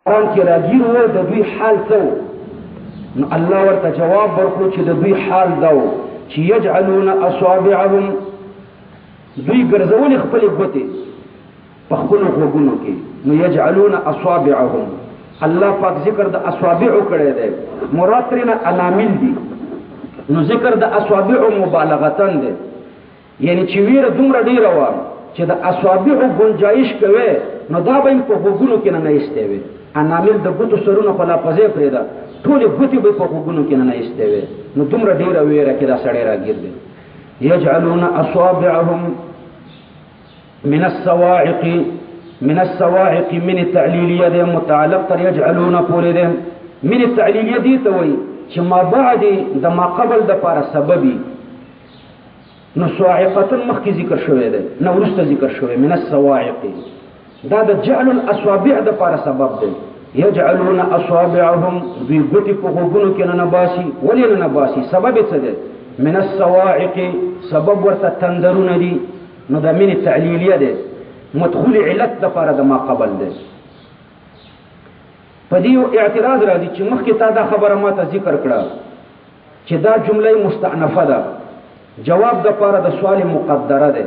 باران چې راګیر و د دوی حال څه و؟ نو الله ورته جواب ورکړو چې د دوی حال دا و چې یجعلون اصابعهم دوی ګرځولې خپلې ګوتې په خپلو غوږونو کې. نو یجعلون اصابعهم الله پاک ذکر د اصابعو کړی دی، مراد ترېنه انامل دي. نو ذکر د اصابعو مبالغتن دی، یعنی چې ویره دومره ډېره وه چې د اصابعو گنجایش کوي نو دا به یې په غوږونو کې نه ایستی وي. انامل د ګوتو سرونه خو لا پزې پرېږده، ټولې ګوتې به یې په غوږونو کې نه ایستی وي. نو دومره ډېره ویره کې دا سړی راګیر دی. یجعلون اصابعهم من الصواعق، من الصواعق من تعلیلیه دی، متعلق تر یجعلون پورې دی. من تعلیلیه دی ته وایي چې ما بعد د ما قبل د پاره سببي. نو صواعقتن مخکې ذکر شوی دی، نه وروسته ذکر شوی. من الصواعق دا د جعل الاصابع د پاره سبب دی. یجعلون اصابعهم دوی ګوتې په غوږونو کې نه باسي. ولې نه باسي؟ سبب یې څه دی؟ من الصواعق سبب ورته تندرونه دي. نو دا من تعلیلیه دی، مدخول علت د پاره د ما قبل دی. په دې اعتراض راځي چې مخکې تا دا خبره ماته ذکر کړه چې دا جمله مستأنفه ده، جواب د پاره د سوال مقدره ده.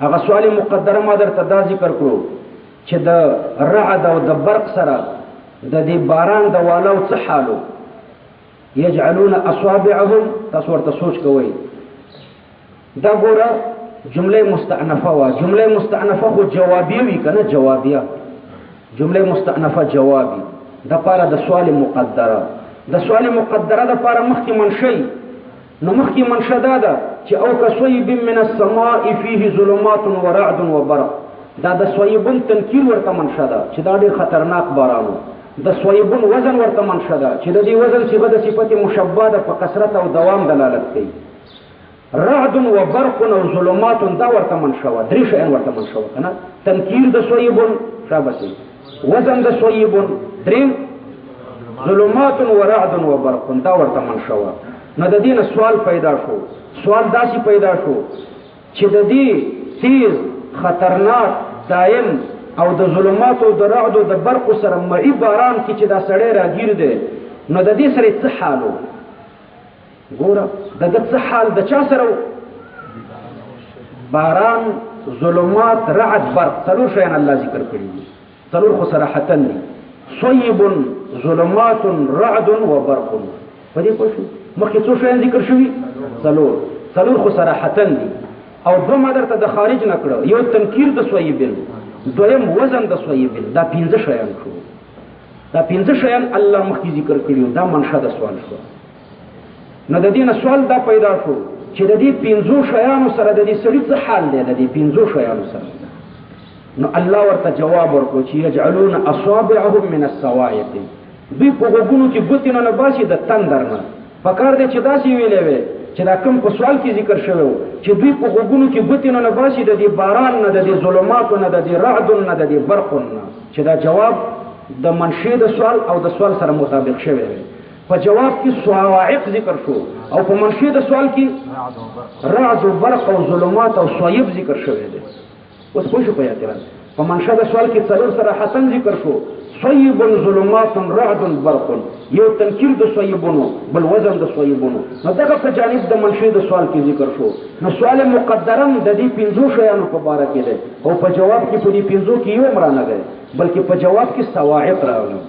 هغه سوال مقدره ما درته دا ذکر کړو چې د رعد او د برق سره د دې باران د والو څه حالو. یجعلون اصابعهم، تاسو ورته سوچ کوئ. دا ګوره جمله مستأنفه وا. جمله مستأنفه خو جوابیه وي که نه؟ جوابیه جمله مستأنفه جوابي د پاره د سوال مقدره. د سوال مقدره د پاره مخکې منشئ. نو مخکې منشه دا ده چې او کصیب من السماء فيه ظلمات ورعد وبرق. دا د صیبون تنکیر ورته منشه ده چې دا ډېر خطرناک باران و. د صیبون وزن ورته منشه ده چې د دې وزن صيغه د صفت مشبه ده، په کثرت او دوام دلالت کوي. رعد و برق او ظلمات دا ورته منشه وه. درې شیان ورته منشه وه که نه؟ تنکیر د صیبون شابسي، وزن د صیبون، دریم ظلمات و رعد و برق دا ورته منشه وه. نو د دې نه سوال پیدا شو. سوال داسې پیدا شو چې د دې تیز خطرناک دایم او د ظلمات او د رعد او د برق سره معي باران کې چې دا سړی راګیر دی، نو د دې سره څه حال و؟ ګوره د ده څه حال د چا سره و؟ باران، ظلمات، رعد، برق، څلور شیان الله ذکر کړي دي. څلور خو صراحتاً دي: صیب، ظلمات، رعد و برق. په دې پوه شو؟ مخکې څو شیان ذکر شوي؟ څلور خو صراحتاً دي. او دوه ما درته د خارج نه کړه، یو تنکیر د صیبن، دویم وزن د صیبن. دا پنځه شیان شو. دا پنځه شیان الله مخکې ذکر کړي. دا منشه د سوال شو. نو د دې نه سوال دا پیدا شو چې د دې پنځو شیانو سره د دې سړي څه حال دی؟ د دې پنځو شیانو سره. نو الله ورته جواب ورکړو چې یجعلون اصابعهم من الصواعق. دوی په غوږونو کې ګوتې نه باسي د تندر نه. پکار دی چې داسې ویلې وي چې دا کوم په سوال کې ذکر شوی و چې دوی په غوږونو کې ګوتې نه باسي د دې باران نه، د دې ظلماتو نه، د دې رعد نه، د دې برق نه، چې دا جواب د منشئ د سوال او د سوال سره مطابق شوی وي. په جواب کې صواعق ذکر شو او په منشئ د سوال کې رعد و برق او ظلمات او صیب ذکر شوی دی. اوس پوه شو په اعتراض؟ په منشأ د سوال کې څلور صراحتاً ذکر شو: صیب، ظلمات، رعد، برق. یو تنکیر د صیبونو، بل وزن د صیبونو. نو دغه په جانب د منشأ د سوال کې ذکر شو. نو سوال مقدرم د دې پنځو شیانو په باره کې دی او په جواب کې په دې پنځو کې یو هم رانه دی، بلکې په جواب کې صواعق راغلي.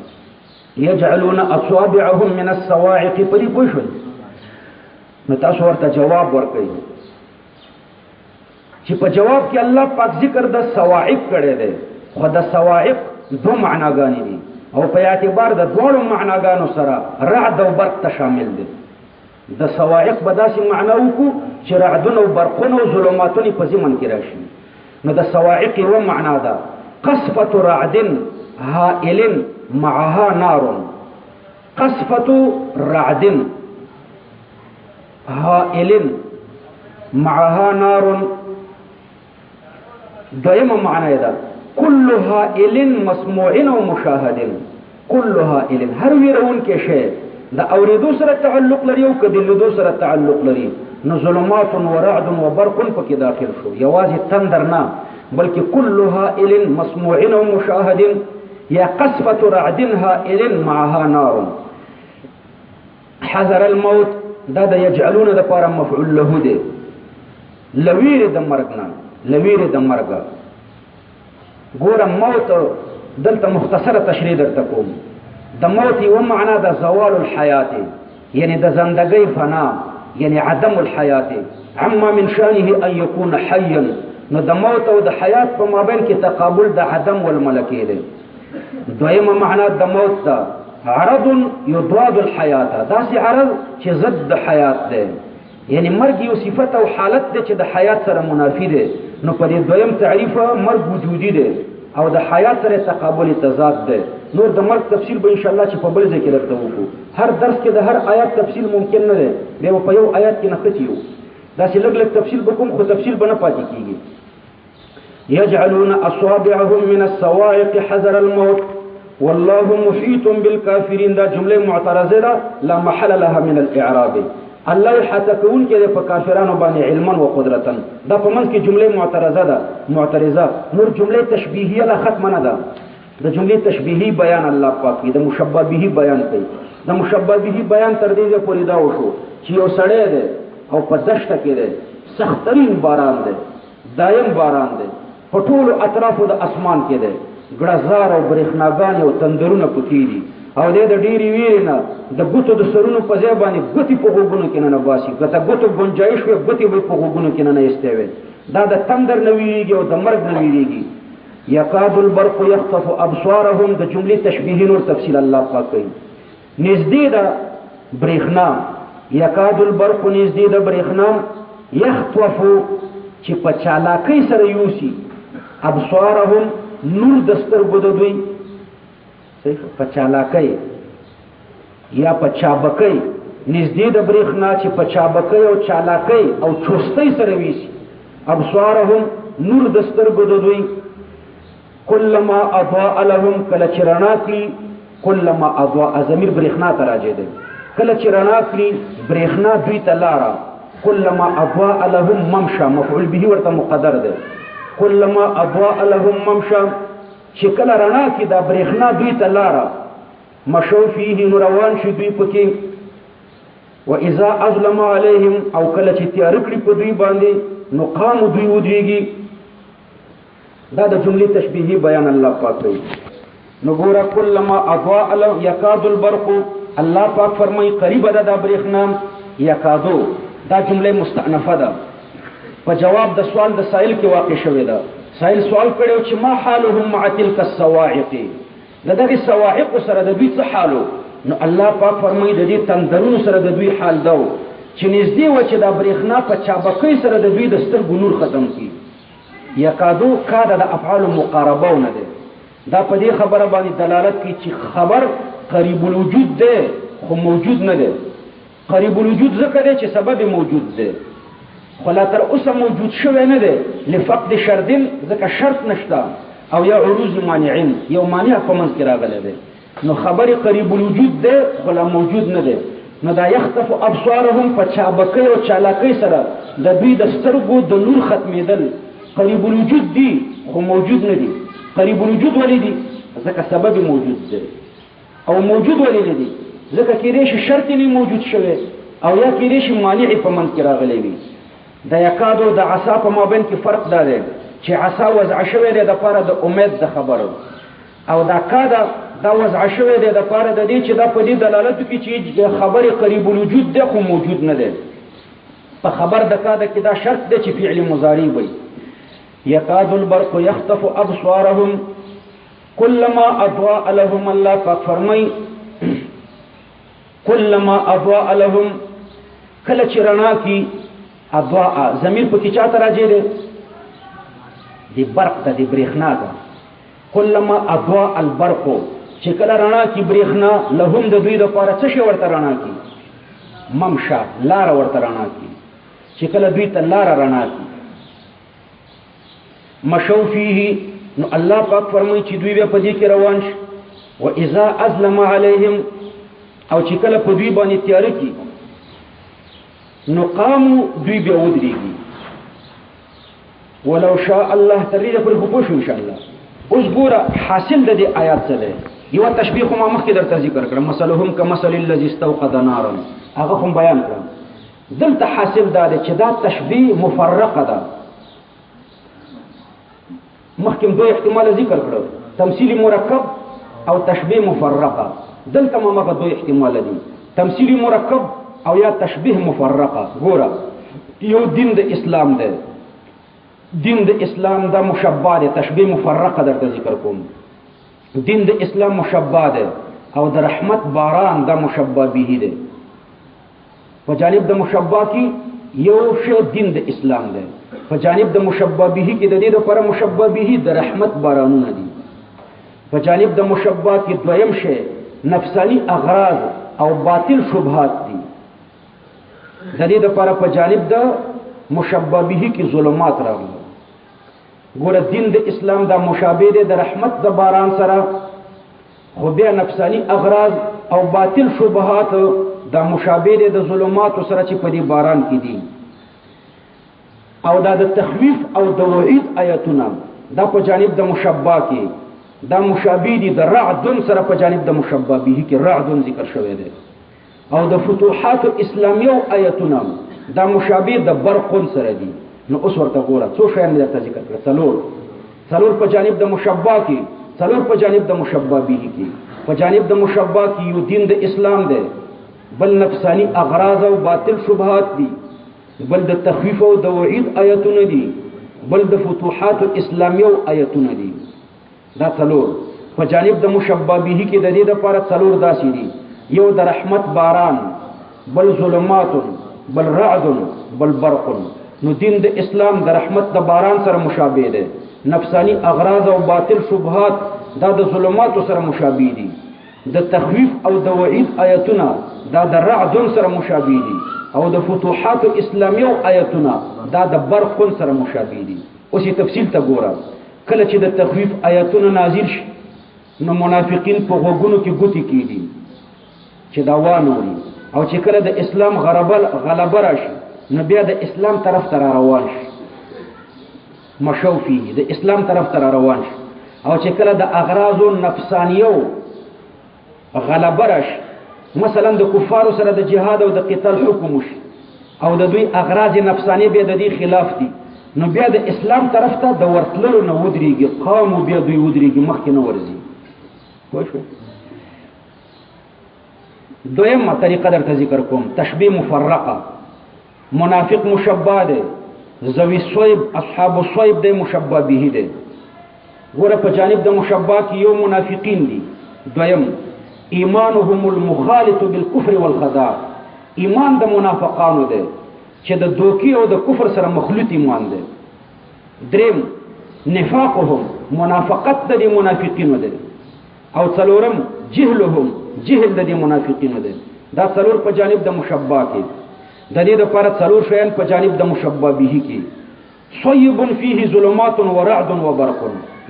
یجعلون اصابعهم من الصواعق. په دې پوه شئ؟ نو تاسو ورته جواب ورکړئ چې په جواب کې الله پاک ذکر د صواعق کړی دی، خو د صواعق دو معناګانې دي او په اعتبار د دواړو معناګانو سره رعد او برق ته شامل دي. د صواعق به داسې معنا وکړو چې رعدونه او برقونه او ظلماتونه په ضمن کې راشي. نو د صواعق یوه معنا ده: قصفة رعد هائل معها نار. قصفة رعد هائل معها نار. دویمه معنی ده: كل هائل مسموع او مشاهد. كل هائل هر ویرون کې شی د اوریدو سره تعلق لري او که د لیدو سره تعلق لري. نو ظلمات و رعد و برق پکې داخل شو. یوازې تندر نه بلکې كل هائل مسموع او مشاهد. یا قصفة رعدها إلن معها نار. حذر الموت دا دا یجعلون دا پارا مفعول له دے لویر دا مرگنا لویر دا مرگا گورا موت دلتا مختصر تشریح در تکوم دا موت و معنا دا زوال الحیات یعنی دا زندگی فنا یعنی عدم الحیات عما من شانه ان یکون حیا نو دا موت و دا حیات پا مابین کی تقابل دا عدم والملکی دے دویم معنا دا موت دا عرض یضاد الحیات دا سی عرض چه ضد حیات دے یعنی مرگ یو صفت او حالت دے چه دا حیات سر منافی دے نو پا دی دویم تعریف مرگ وجودی دے او دا حیات سر تقابل تضاد دے نور دا مرگ تفصیل با انشاءاللہ چه پا بلزے کے لگتا ہوکو ہر درس کے دا ہر آیات تفصیل ممکن نہ دے بے وہ پا یو آیات کی نختیو دا سی لگ لگ تفصیل بکم خود تفصیل بنا پاتی کی گی یجعلون اصابعهم من السوائق حذر الموت والله محيط بالكافرين دا جمله معترضه دا لا محل لها من الاعراب الله حتكون كده په کافرانو باندې علما و قدرتا دا په منځ کې جمله معترضه ده معترضه نور جمله تشبیهیه لا ختم نه ده د جمله تشبیهی بیان الله پاک د مشبہ به بیان کوي د مشبہ به بیان تر دې پورې دا وشو چې یو سړی ده او په دشت کې ده سخترین باران ده دایم باران ده په ټول اطرافو د اسمان کې ده ګړزار او برېښناګانې او تندرونه پکې دي او د ډېرې ویرې نه د ګوتو د سرونو په ځای باندې ګوتې په غوږونو کې نه باسي که د ګوتو ګنجایش وي ګوتې به په غوږونو کې نه ایستې وي دا د تندر نه ویریږي او د مرګ نه ویریږي یکاد البرق یخطف ابصارهم د جملې تشبیهي نور تفصیل الله پاک کوي نږدې ده برېښنا یکاد البرق نږدې ده برېښنا یخطف چې په چالاکۍ سره یوسي ابصارهم نور دستر بود دوی په چالاکۍ یا په چابکۍ نږدې د برېښنا چې په چابکۍ او چالاکۍ او چوستۍ سره ویسي ابصارهم نور دستر بود دوی کلما اضاء لهم کله چې رڼا کړي کلما اضاء ضمیر برېښنا ته راځي دی کله چې رڼا کړي برېښنا دوی ته لاره کلما اضاء لهم ممشى مفعول به ورته مقدر دی کلما اضاء لهم ممشى چې کله رڼا کې دا برېښنا دوی ته لاره مشو فيه نو روان شي دوی پکې واذا اظلم عليهم او کله چې تیار کړي په دوی باندې نو قام دوی ودرېږي دا د جملې تشبیهي بیان الله پاک کوي نو ګوره کلما اضاء لهم یکاد البرق الله پاک فرمایي قریب ده دا برېښنا یکادو دا جمله مستأنفه ده په جواب د سوال د سائل کې واقع شوی ده سائل سوال کړو چې ما حالهم مع تلك الصواعق دغه صواعق سره د دوی څه حالو نو الله پاک فرمایي د دې تندرونو سره د دوی حال ده چې نږدې و چې دا برېښنا په چابکۍ سره د دوی د سترګو نور ختم کی یکادو کاده د افعال مقاربه نه ده دا په دې خبره باندې دلالت کوي چې خبر قریب الوجود ده خو موجود نه ده قریب الوجود ذکر دی چې سبب موجود ده خو لا تر اوسه موجود شوی نه ده لفقد شرط ځکه شرط نشته او یا عروض مانعين یو مانع په منځ کې راغلی دی نو خبر قریب الوجود ده خو لا موجود نه ده نو دا یخطف ابصارهم په چابکۍ او چالاکۍ سره د دوی د سترګو د نور ختمېدل قریب الوجود دی خو موجود نه دی قریب الوجود ولې دی ځکه سبب موجود دی او موجود ولې نه دی ځکه کېدای شي شرط نه موجود شوی او یا کېدای شي مانع په منځ کې راغلی وي د یکادو د عصا په مابین کې فرق دا دی چې عصا وضع شوی دی د پاره د امید د خبرو او دا کاده دا وضع شوی دی د پاره د دې چې دا په دې دلالت کوي چې خبره قریب الوجود ده خو موجود نه ده په خبر د کاده کې دا شرط دی چې فعل مضارع وي یکاد البرق یخطف ابصارهم كلما اضاء لهم الله فرمای كلما اضاء لهم کله چې رڼا کی اضاء ضمیر په کې چاته راځي دی برق ته دی برېښنا ده كلما اضاء البرق چې کله رڼا کی برېښنا لهم د دوی لپاره څه شی ورته رڼا کی ممشا لار ورته رڼا کی چې کله دوی ته لار رڼا کی مشو فيه نو الله پاک فرمایي چې دوی په دې کې روان شي واذا ازلم عليهم او چې کله په دوی باندې تیار کی نو قاموا دوی به ودرېږي ولو شاء الله تريد پر خپوش ان شاء الله اوس ګوره حاصل د دې آیات څه دی یو تشبیه خو ما مخکې درته ذکر کړم مثلهم کمثل الذي استوقد نارا هغه هم بیان کړم دلته حاصل دا دی چې دا تشبیه مفرقه ده مخکې دوه احتمال ذکر کړو تمثيل مرکب او تشبیه مفرقه دلته ما دوه احتمال دي تمثيل مرکب او یا تشبیه مفرقه ګوره یو دین د اسلام دی دین د اسلام دا مشبہ دی تشبیه مفرقه درته ذکر کوم دین د اسلام مشبہ دی او د رحمت باران دا مشبہ به دی په جانب د مشبہ کې یو شی دین د اسلام دی په جانب د مشبہ به کې د دې لپاره مشبہ به د رحمت بارانونه دي په جانب د مشبہ کې دویم شی نفسانی اغراض او باطل شبهات دي د دې لپاره په جانب د مشبہ به کې ظلمات راغلي ګوره دین د اسلام دا مشابه دی د رحمت د باران سره خو بیا نفسانی اغراض او باطل شبهات دا مشابه دی د ظلمات سره چې په دې باران کې دي او دا د تخویف او د وعید آیاتونه دا په جانب د مشبہ کې دا مشابه دي د رعد سره په جانب د مشبہ به کې رعد ذکر شوی دی او د فتوحات اسلامیه آیاتونه دا مشابه د برق سره دي نو اوس ورته ګوره څو شیان درته ذکر کړل څلور په جانب د مشبہ کې څلور په جانب د مشبہ به کې په جانب د مشبہ کې یو دین د اسلام دی بل نفسانی اغراض او باطل شبهات دي بل د تخویف او د وعید آیاتونه دي بل د فتوحات اسلامیه آیاتونه دي دا څلور په جانب د مشبہ به کې د دې لپاره څلور داسې دي یو د رحمت باران بل ظلمات بل رعد بل برق نو دین د اسلام د رحمت د باران سره مشابه دی نفسانی اغراض او باطل شبهات دا د ظلمات سره مشابه دي د تخویف او د وعید آیاتونه دا د رعد سره مشابه دي او د فتوحات اسلامیه آیاتونه دا د برق سره مشابه دي اوس تفصیل ته ګوره کله چې د تخویف آیاتونه نازل شي نو منافقین په غوګونو کې ګوتی کیدي چې دا وانوري او چې کله د اسلام غلبه راشي نو بیا د اسلام طرف ته روان شي مشو فيه د اسلام طرف ته روان شي او چې کله د اغراض نفسانیو غلبه راشي مثلا د کفارو سره د جهاد او د قتال حکم وشي او د دوی اغراض نفسانی به د دې خلاف دي نو بیا د اسلام طرف ته د ورتلو نه ودرېږي قوم بیا دوی ودرېږي مخکې نه ورځي وښه دویمه طریقه درته ذکر کوم تشبیه مفرقه منافق مشبہ دی ذوی الصیب اصحاب الصیب دی مشبہ به دی ګوره په جانب د مشبہ کې یو منافقین دي دویم ایمانهم المخالط بالکفر والخداع ایمان د منافقانو دی چې د دوکي او د کفر سره مخلوط ایمان دی دریم نفاقهم منافقت د منافقینو دی او څلورم جهلهم جهل د منافقینو دی دا څلور په جانب د مشبہ کې د دې لپاره څلور شیان په جانب د مشبہ به کې صیب فيه ظلمات ورعد وبرق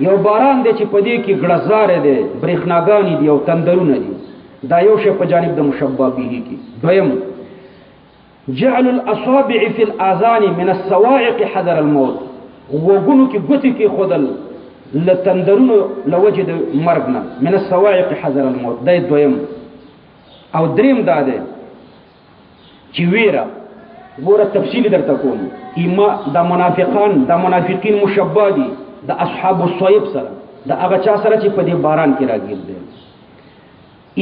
یو باران دی چې په دې کې ګړزار دی برېښناګانې دي او تندرونه دي دا یو شی په جانب د مشبہ به کې دویم جعل الاصابع في الاذان من الصواعق حذر الموت وګونو کې ګوتې کې خودل لتندرونو لوجد مرګنا من الصواعق حذر الموت دا دویم او دریم دا دی چې ویرا ګوره تفصیل درته کوم دا منافقین مشبہ دي د اصحاب الصیب سره د هغه چا سره چې په دې باران کې راګیر دي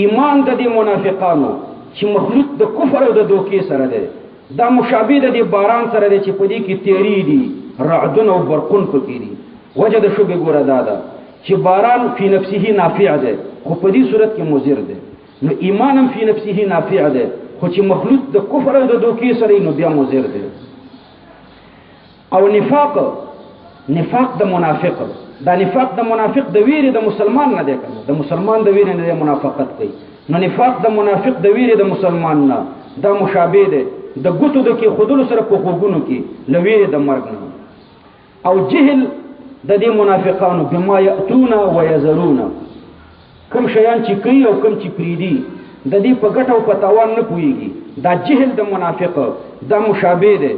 ایمان د دې منافقانو چې مخلوط د کفر او د دوکې سره دی دا مشابه د دې باران سره دی چې په دې کې تیری دي رعدون او برقون پکې دي وجه د شوبې ګوره دا ده چې باران فی نفسه نافع دی خو په دې صورت کې مضر دی نو ایمانم فی نفسه نافع دی خو چې مخلوط د کفر او د دوکې سره نو بیا مضر دی او نفاق د منافق دا نفاق د منافق د ویری د مسلمان نه دی کنه د مسلمان د ویری نه منافقت کوي نو نفاق د منافق د ویری د مسلمان نه دا مشابه دی د ګوتو د کې خودلو سره په خوګونو کې لویری د مرګ نه او جهل د دې منافقانو بما یاتون و یذرون کوم شیان چې کوي او کوم چې پریدي د دې په ګټه او په تاوان نه پويږي دا جهل د منافق دا مشابه دی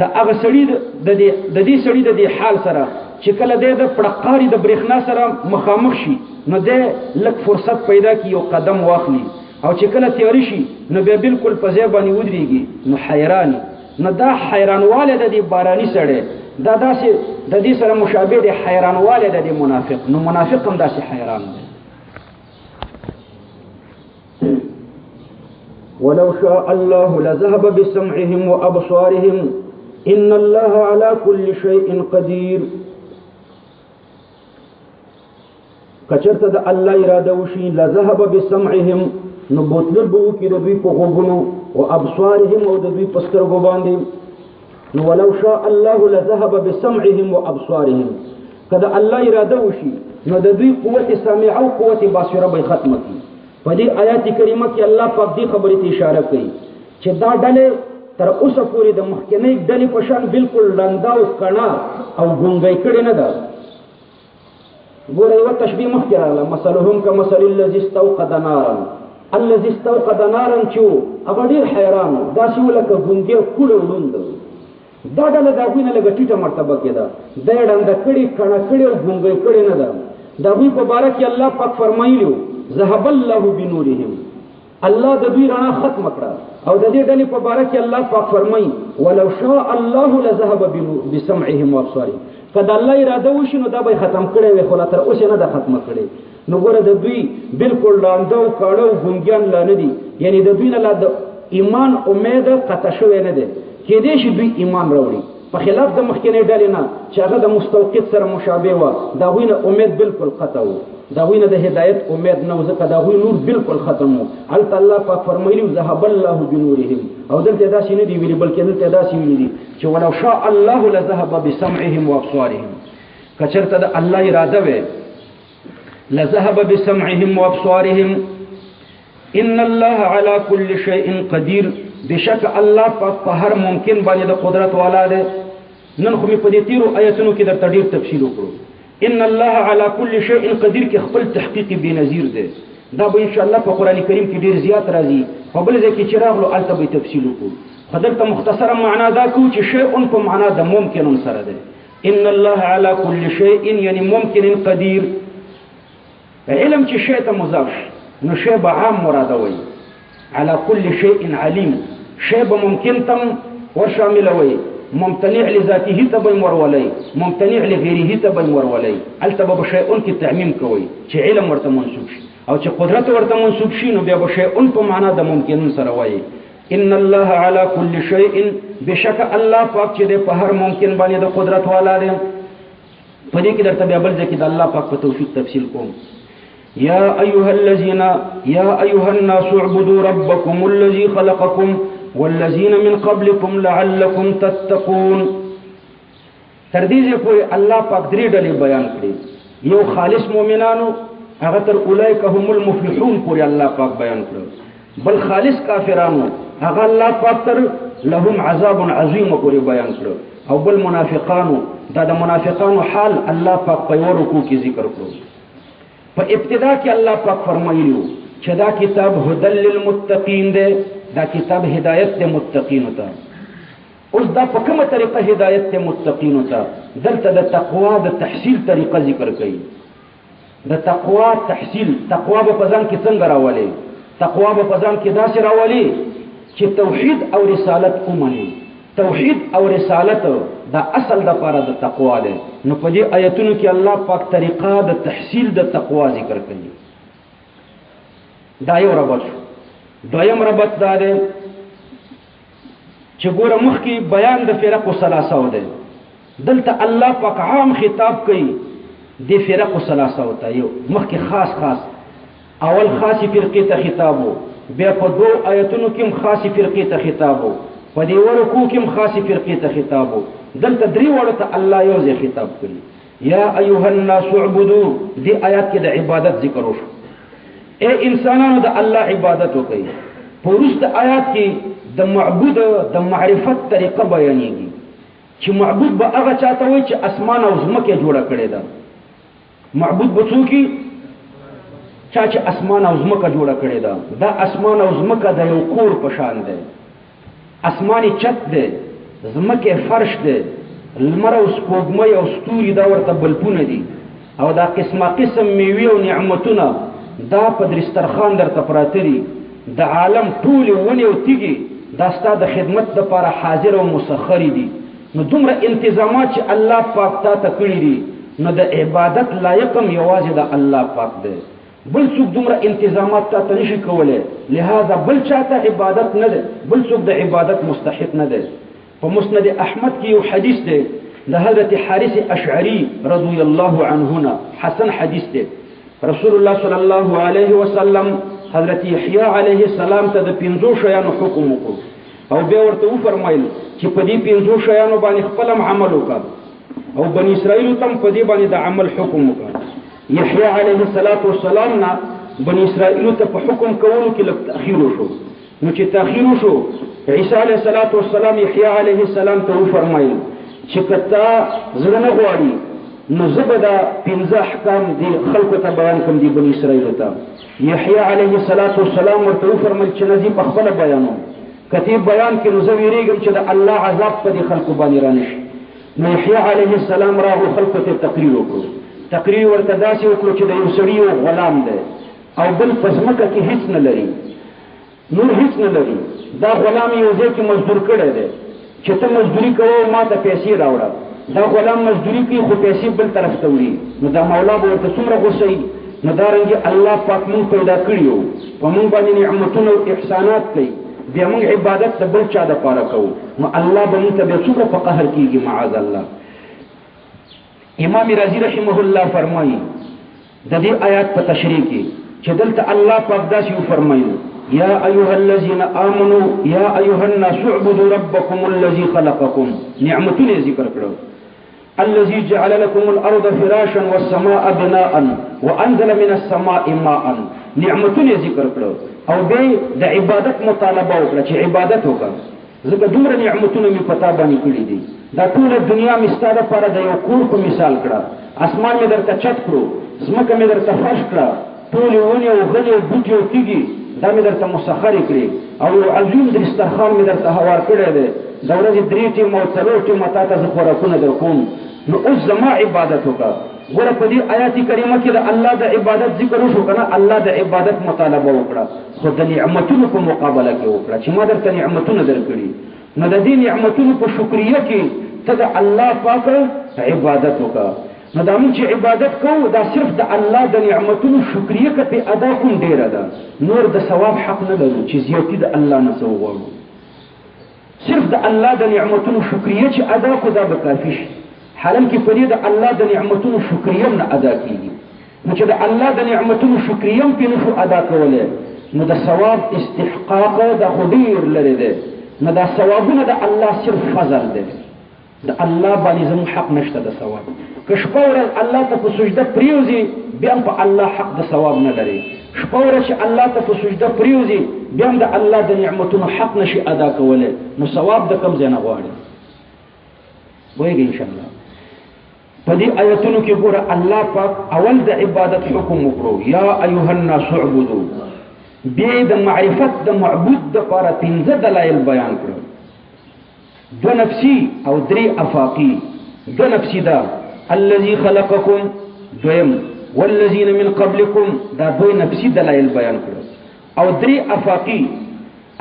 د هغه سړي د دې سړي د دې حال سره چې کله د پړقاري د برېښنا سره مخامخ شي نو د لک فرصت پیدا کی یو قدم واخلي او چې کله تیاری شي نو بیا بالکل په ځای باندې ودرېږي نو حیران نو دا حیرانواله د دې باراني سړی دا داسې د دې سره مشابه دی حیرانواله د دې منافق نو منافق هم داسې حیران دی ولو شاء الله لذهب بسمعهم وابصارهم ان الله على كل شيء قدير کچرته د الله اراده وشي لذهب بسمعهم نو بوتل بو کې د دوی په غوږونو او ابصارهم او د دوی په سترګو باندې نو ولو شاء الله لذهب بسمعهم وابصارهم کله الله اراده وشي نو د دوی قوت سامعه او قوت بصیره به ختمه کی په دې آیات کریمه کې الله پاک دې خبرې ته اشاره کوي چې دا ډلې تر اوسه پورې د مخکنی ډلې په شان بالکل لندا او کڼا او ګونګی کړي نه ده ګوره یو تشبیه مخکې راغله مثلهم کمثل الذي استوقد نارا الذي استوقد نارا چې هغه ډېر حیران داسې ولکه ګونګی کوړه ولوند دا ډله د هغوی نه لږه ټیټه مرتبه کې ده دا یې ړنده کړي کڼه کړي او ګونګی کړي نه ده د هغوی په باره کې الله پاک فرمایلي ذهب الله بنورهم الله د دوی رڼا ختم کړه او د دې ډلې په باره کې الله پاک فرمایي ولو شاء الله لذهب بسمعهم وابصارهم کله الله اراده وشي نو دا به ختم کړي وي خو لا تر اوسه نه ده ختم کړي نو ګوره د دوی بالکل ړانده او کاړه او ګونګیان لا نه دي یعنی د دوی نه لا د ایمان امید قطع شوی نه ده کېدای شي دوی ایمان راوړي په خلاف د مخکنۍ ډلې نه چې هغه د مستوقد سره مشابه وه د هغوی نه امید بالکل قطع و د هغوی نه د هدایت امید نه و ځکه د هغوی نور بالکل ختم و هلته الله پاک فرمایلي ذهب الله بنورهم او دلته داسې نه دي ویلي بلکې دلته داسې ویلي دي چې ولو شاء الله لذهب بسمعهم وابصارهم که چېرته د الله اراده وی لذهب بسمعهم وابصارهم ان الله على كل شيء قدير بشک الله په هر ممکن باندې د قدرت والا دی نن خو مې په دې تیرو آیتونو کې درته ډېر تفصیل وکړو ان الله على كل شيء قدير کې خپل تحقیق بنظیر دی دا به ان شاء الله په قران کریم کې ډېر زیات راځي په بل ځای کې چې راغلو هلته به تفصیل وکړو خو دلته مختصره معنا دا کوو چې شیء په معنا د ممکن سره دی ان الله على كل شيء یعنی ممکن قدیر علم چې شیء ته مضاف نو شیء به عام مراده وي على كل شيء عليم شيء ممكن تم وشامل وي ممتنع لذاته تبين ورولي ممتنع لغيره تبين ورولي التبب شيء کی تعمیم کوي چې علم ورته منسوب شي او چې قدرت ورته منسوب شي نو بیا به شيء په معنا د ممکن سره وایي ان الله على كل شيء بشک الله پاک چې په هر ممکن باندې د قدرت والا دی په دې کې درته بیا بل ځکه د الله پاک په توفیق تفصیل کوم يا أيها الناس اعبدوا ربكم الذي خلقكم والذين من قبلكم لعلكم تتقون تردیزه پوری الله پاک درې ډلې بیان کړي یو خالص مؤمنانو هغه تر اولئک هم المفلحون پوری الله پاک بیان کړو بل خالص کافرانو هغه الله پاک تر لهم عذاب عظیم پوری بیان کړو او بل منافقانو دا د منافقانو حال الله پاک په ورکو کې ذکر کړو په ابتدا کې الله پاک فرمایلیو چې دا کتاب هدل للمتقین دی دا کتاب هدایت د متقین ته اوس دا په کومه طریقه هدایت د متقین ته دلته د تقوا د تحصیل طریقه ذکر کړي د تقوا تحصیل تقوا په ځان کې څنګه راولي تقوا په ځان کې داسې راولي چې توحید او رسالت ومني توحید او رسالت دا اصل د لپاره د تقوا ده نو په دې آیتونو کې الله پاک طریقه د تحصیل د تقوا ذکر کړي دا یو ربط دویم ربط دا ده چې ګوره مخکې بیان د فرق ثلاثه ده دلته الله پاک عام خطاب کوي د فرق ثلاثه ته یو مخکې خاص اول خاصی فرقې ته خطابو بیا په دوه آیتونو کې خاصی فرقې ته خطابو په دې ورکو کې خاصی فرقې ته خطابو دلته درې وړو ته الله یو ځای خطاب کوي یا ایها الناس اعبدوا دې آیات کې د عبادت ذکر وشو اے انسانانو د الله عبادت وکړئ په وروسته آیات کې د معبود د معرفت طریقه بیانېږي چې معبود به هغه چاته وي چې اسمان او ځمکه جوړه کړې ده معبود به څوک چا چې اسمان او ځمکه جوړه کړې ده دا اسمان او ځمکه د یو کور په شان ده اسماني چت ده ځمکه فرش ده المر او سپوږمۍ او ستوري دا ورته بلپونه دي او دا قسمه قسم میوې او نعمتونه دا په دسترخوان درته پراته دي د عالم ټولې ونې او تیږې دا ستا د خدمت لپاره حاضر او مسخر دي نو دومره انتظامات چې الله پاک تا ته کړي دي نو د عبادت لایق هم یوازې د الله پاک دی بل څوک دومره انتظامات تا ته نشي کولی لہذا بل چاته عبادت نه ده بل څوک د عبادت مستحق نه ده په مسند احمد کې یو حدیث دی د حضرت حارث اشعری رضی الله عنه حسن حدیث دی رسول الله صلی الله علیه وسلم حضرت یحیی علیه السلام ته د 5 شیانو حکم وکړ او بیا ورته وفرمایل چې په دې 5 شیانو باندې خپل عمل وکړه او بنی اسرائیل تم په دې باندې د عمل حکم وکړ یحیی علیه السلام نه بنی اسرائیل ته په حکم کولو کې لږ تاخير وشو نو چې تاخير وشو عیسی علیه السلام یحیی علیه السلام ته وفرمایل چې کته زړه نه غواړي نو زبدا 15 احکام دي خلق ته بیان کوم دي بنی اسرائیل ته یحیی علیه السلام ورته وفرمایل چې نزی په خپل بیانو کته بیان کې نو زه ویریږم چې د الله عذاب په دې خلق باندې رانشي نو یحیی علیه السلام راغو خلق ته تقریر وکړو تقریر ورته داسې وکړو چې د یو سړي یو غلام دی او بل پسمکه کې هیڅ نه لري نور هیڅ نه لري دا غلام یو ځای کې مزدور کړی دی چې ته مزدوري کوو ما ته پیسې راوړه دا غلام مزدوري کوي خو پیسې بل طرف ته وړي نو دا مولا به ورته څومره غوسه وي نو دارنګې الله پاک مونږ پیدا کړي یو په مونږ باندې نعمتونه او احسانات کوي بیا مونږ عبادت د بل چا دپاره کوو نو الله به مونږ ته بیا څومره په قهر کېږي معاذ الله امام رازی رحمه الله فرمایي د دې آیات په تشریح کې چې دلته الله پاک داسې وفرمایي یا ایها الذين آمنوا یا ایها الناس اعبدوا ربكم الذي خلقكم نعمتونه ذکر کړو الذي جعل لكم الارض فراشا والسماء بناء وانزل من السماء ماء نعمتونه ذکر کړو او به د عبادت مطالبه وکړه چې عبادت وکړه زګه دومره نعمتونه می پتا باندې کړی دي دا ټول دنیا می ستاره پر د یو کور په مثال کړه اسمان می درته چت کړو زمکه می درته فرش کړه ټول ونی او غنی او بوټي او تیږي دا می درته مسخر کړی او عظیم دسترخوان می درته هوار کړی دی د ورځې 3 ټیم او 4 ټیم تا ته خوراکونه درکوم نو اوس زما عبادت وکړه ګوره په دې آیات کریمه کې د الله د عبادت ذکر وشو کنه الله د عبادت مطالبه وکړه خو د نعمتونو په مقابله کې وکړه چې ما درته نعمتونه درکړي نو د دې نعمتونو په شکریه کې ته د الله پاک عبادت وکړه نو دا موږ چې عبادت کوو دا صرف د الله د نعمتونو شکریه کې ادا کوم ډیره ده نور د ثواب حق نه لرو چې زیاتی د الله نه سو غواړو صرف د الله د نعمتونو شکریه چې ادا کو دا به کافي شي حالانکه په دې د الله د نعمتونو شکریه نه ادا کیږي نو چې د الله د نعمتونو شکریه په نشو ادا کوله نو د ثواب استحقاق د خدیر لري ده نو دا ثوابونه د الله صرف فضل ده د الله باندې زموږ حق نشته د ثواب کشپه ورځ الله ته په سجده پریوزي بیا په الله حق د ثواب نه لري شپه ورځ چې الله ته په سجده پریوزي بیا د الله د نعمتونو حق نشي ادا کوله نو ثواب د کم ځای نه غواړي وایي ان شاء الله په دې آیتونو کې ګوره الله پاک اول د عبادت حکم وکړو یا ایها الناس اعبدوا بیا د معرفت د معبود د لپاره 15 دلایل بیان کړو دو نفسي او 3 افاقي دو نفسي دا الذي خلقكم دویم والذين من قبلكم دا دو نفسي دلایل بیان کړو او 3 افاقي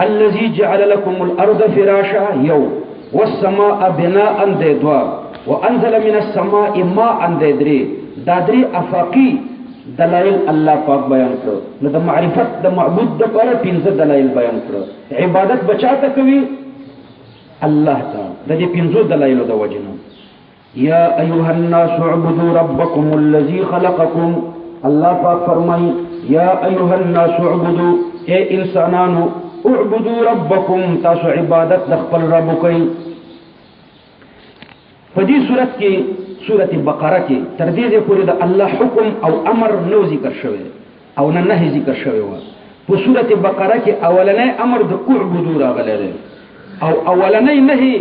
الذي جعل لكم الارض فراشا یو والسماء بناء دوا وانزل من السماء ماء دري دا 3 افاقي دلائل الله پاک بیان کړو نو د معرفت د معبود د لپاره 15 دلایل بیان کړو عبادت بچاته کوي الله تعالی د دې 15 دلایل د وجنه یا ایها الناس اعبدوا ربكم الذي خلقكم الله پاک فرمایي یا ایها الناس اعبدوا اے انسانانو اعبدوا ربكم تاسو عبادت د خپل رب کوي په دې صورت کې سورۃ بقره کې تر دې پورې د الله حکم او امر نو ذکر شوی او نه نهي ذکر شوی و په سورۃ بقره کې اولنې امر د اعبدوا راغلی دی او اولنې نهي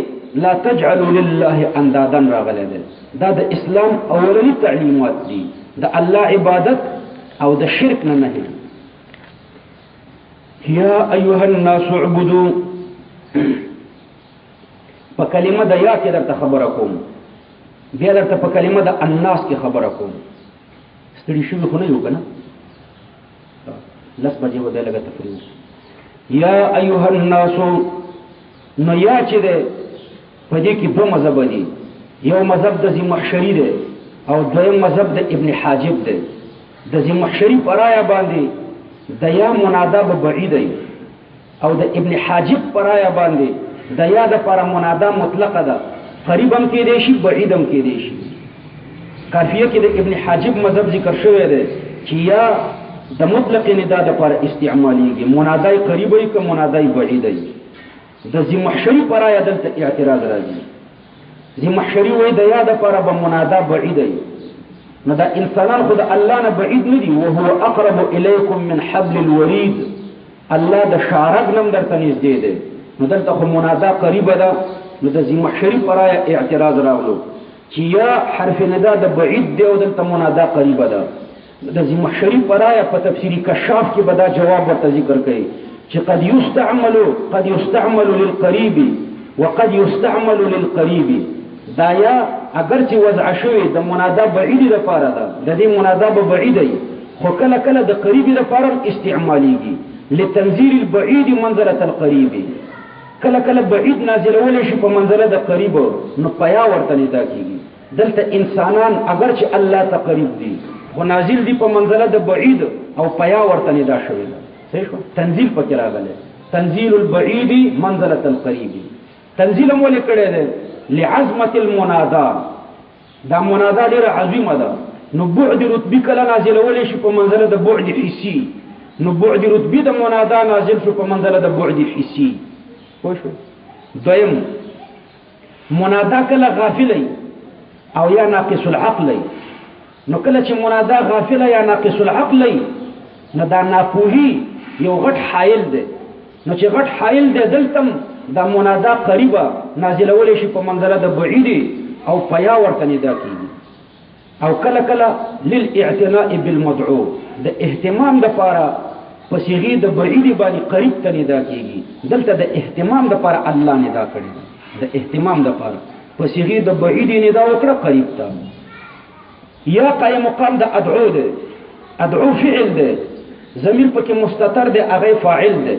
لا تجعلوا لله اندادا راغلی دی دا د اسلام اولنی تعلیمات دي د الله عبادت او د شرک نه نهي یا ایها الناس اعبدوا په کلمه د یا کې درته خبره کوم بیا درته په کلمه د الناس کې خبره کوم ستړي شوي خو نه یو که نه لس بجې به دی لږه تفریح یا ایها الناسو نو یا چې دی په دې کې دوه مذهبه دي یو مذهب د ذیمحشري دی او دویم مذهب د ابن حاجب دی د ذیمحشري په رایه باندې د یا منادا به بعید دی او د ابن حاجب پر آیا باندې د یا د پر منادا مطلقه ده قریب هم کې دی شي بعید هم کې دی شي کافیه کې د ابن حاجب مذهب ذکر شوی دی چې یا د مطلق ندا د پر استعماليږي منادای قریب وي که منادای بعید وي د ذیمحشري پر آیا دلته اعتراض راځي ذیمحشري وایي د یا د پر به منادا بعید وي نو دا انسانان خو د الله نه بعید نه دي وهو اقرب الیکم من حبل الورید الله د شارق نم درته نږدې دی نو دلته خو منادا قریبه ده نو د ذیمحشري پر آیا اعتراض راغلو چې یا حرف ندا د بعید دی او دلته منادا قریبه ده د ذیمحشري پر آیا په تفسیری کشاف کې به دا جواب ورته ذکر کوي چې قد یستعمل للقریب وقد یستعمل للقریب دا یا اگر چې وضع شوی د منادا بعید لپاره ده د دې منادا به بعید وي خو کله کله د قریب لپاره استعماليږي لتنزيل البعيد منزله القريب کله کله بعید نازلول شي په منزله د قریب نو پیا ورته ندا کیږي دلته انسانان اگر چې الله ته قریب دي خو نازل دي په منزله د بعید او پیا ورته ندا شوی صحیح شو تنزيل پکې راغلی تنزيل البعيد منزله القريب تنزيل مو لیکړی دی لعظمه المنادا دا منادا ډیره عظیمه ده نو بعد رتبه کله نازلول شي په منزله د بعد حسي نو بعد رتبه د منادا نازل شو په منزله د بعد حسي خو شو دویم منادا کله غافل او یا ناقص العقل نو کله چې منادا غافل یا ناقص العقل نو دا ناپوهي یو غټ حائل دی نو چې غټ حائل دی دلته دا منادا قریبه نازلول شي په منزله د بعید او پیا ورته ندا کیږي او کله کله للاعتناء بالمدعو د اهتمام لپاره په صيغه د بعید باندې قریب ته ندا کیږي دلته د اهتمام لپاره الله ندا کړی د اهتمام لپاره په صيغه د بعید ندا وکړه قریب ته یا قائم مقام د ادعو ده ادعو فعل ده ضمیر پکې مستتر ده هغه فاعل ده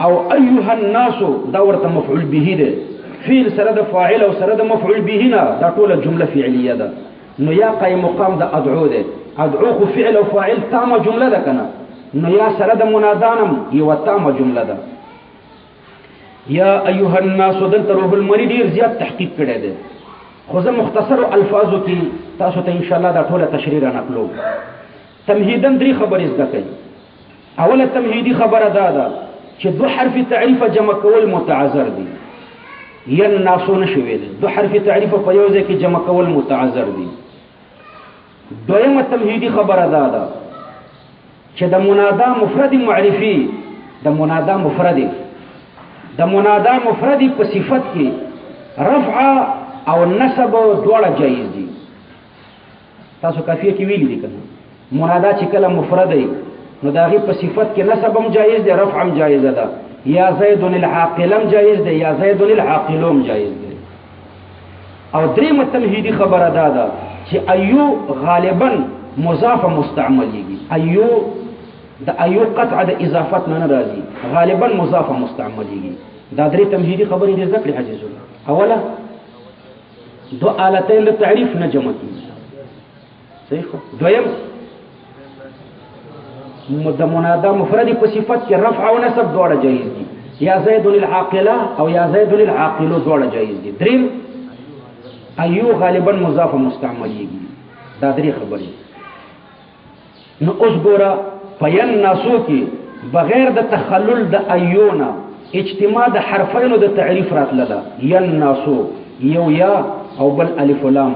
او ايها الناس دا ورته مفعول به ده فعل سره د فاعل او سره د مفعول به نه دا ټوله جمله فعلیه ده نو یا قائم مقام د ادعو ده ادعو خو فعل او فاعل تامه جمله ده کنه نو یا سره د منادانم یو تامه جمله ده یا ايها الناس دلته روح المنی ډیر زیات تحقیق کړی ده خو زه مختصر الفاظو کې تاسو ته ان شاء الله دا ټوله تشریح را نقلو تمهیدا درې خبرې زده کړئ اوله تمهیدی خبره ده چې دو حرف تعریف جمع کول متعذر دي یا ناسو نشوي دي دو حرف تعریف په یو ځای کې جمع کول متعذر دي دویمه تمهیدی خبره ده چې د منادا مفرد معرفي د منادا مفرد په صفت کې رفع او نسب دواړه جایز دي تاسو کافیه کې ویلي دي کنه منادا چې کله مفرد وي نو داغه په صفت کې نسب هم جایز دی رفع هم جایز ده یا زید العاقل هم جایز دی یا زید العاقل هم جایز دی او درېمه تمهیدی خبره ده چې ایو غالبا مضاف مستعمليږي ایو د ایو قطع د اضافت نه راځي غالبا مضاف مستعمليږي دا درې تمهیدی خبرې دې ذکر حجز اوله دو آلتين للتعريف نجمة صحيح دویم د منادا مفردی په صفت کې رفع او نصب دواړه جایز دي یا زید للعاقله او یا زید للعاقل دواړه جایز دي دریم ایو غالبا مضاف مستعمليږي دا درې خبرې نو اوس ګوره پین ناسو کې بغیر د تخلل د ایونا اجتماع د حرفینو د تعریف راتله ده ین ناسو یو یا او بل الف لام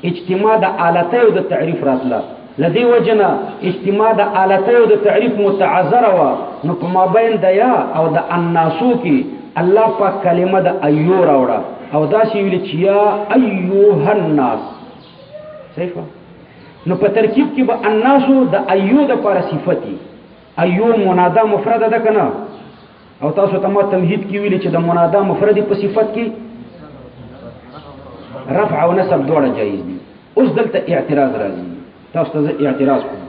اجتماع د آلتیو د تعریف راتله لدی وجنا اجتماع د آلتیو د تعریف متعذر وا نو په مابین د یا او د الناسو کې الله پاک کلمه د ایو راوړه او دا شی ویل چې یا ایها الناس صحیح نو په ترکیب کې به الناسو د ایو د پر صفتی ایو منادا مفرد ده کنه او تاسو ته ما تمهید کې ویل چې د منادا مفرد په صفت کې رفع او نصب دواړه جایز دي. اوس دلته اعتراض راځي، تاسو ته اعتراض کوم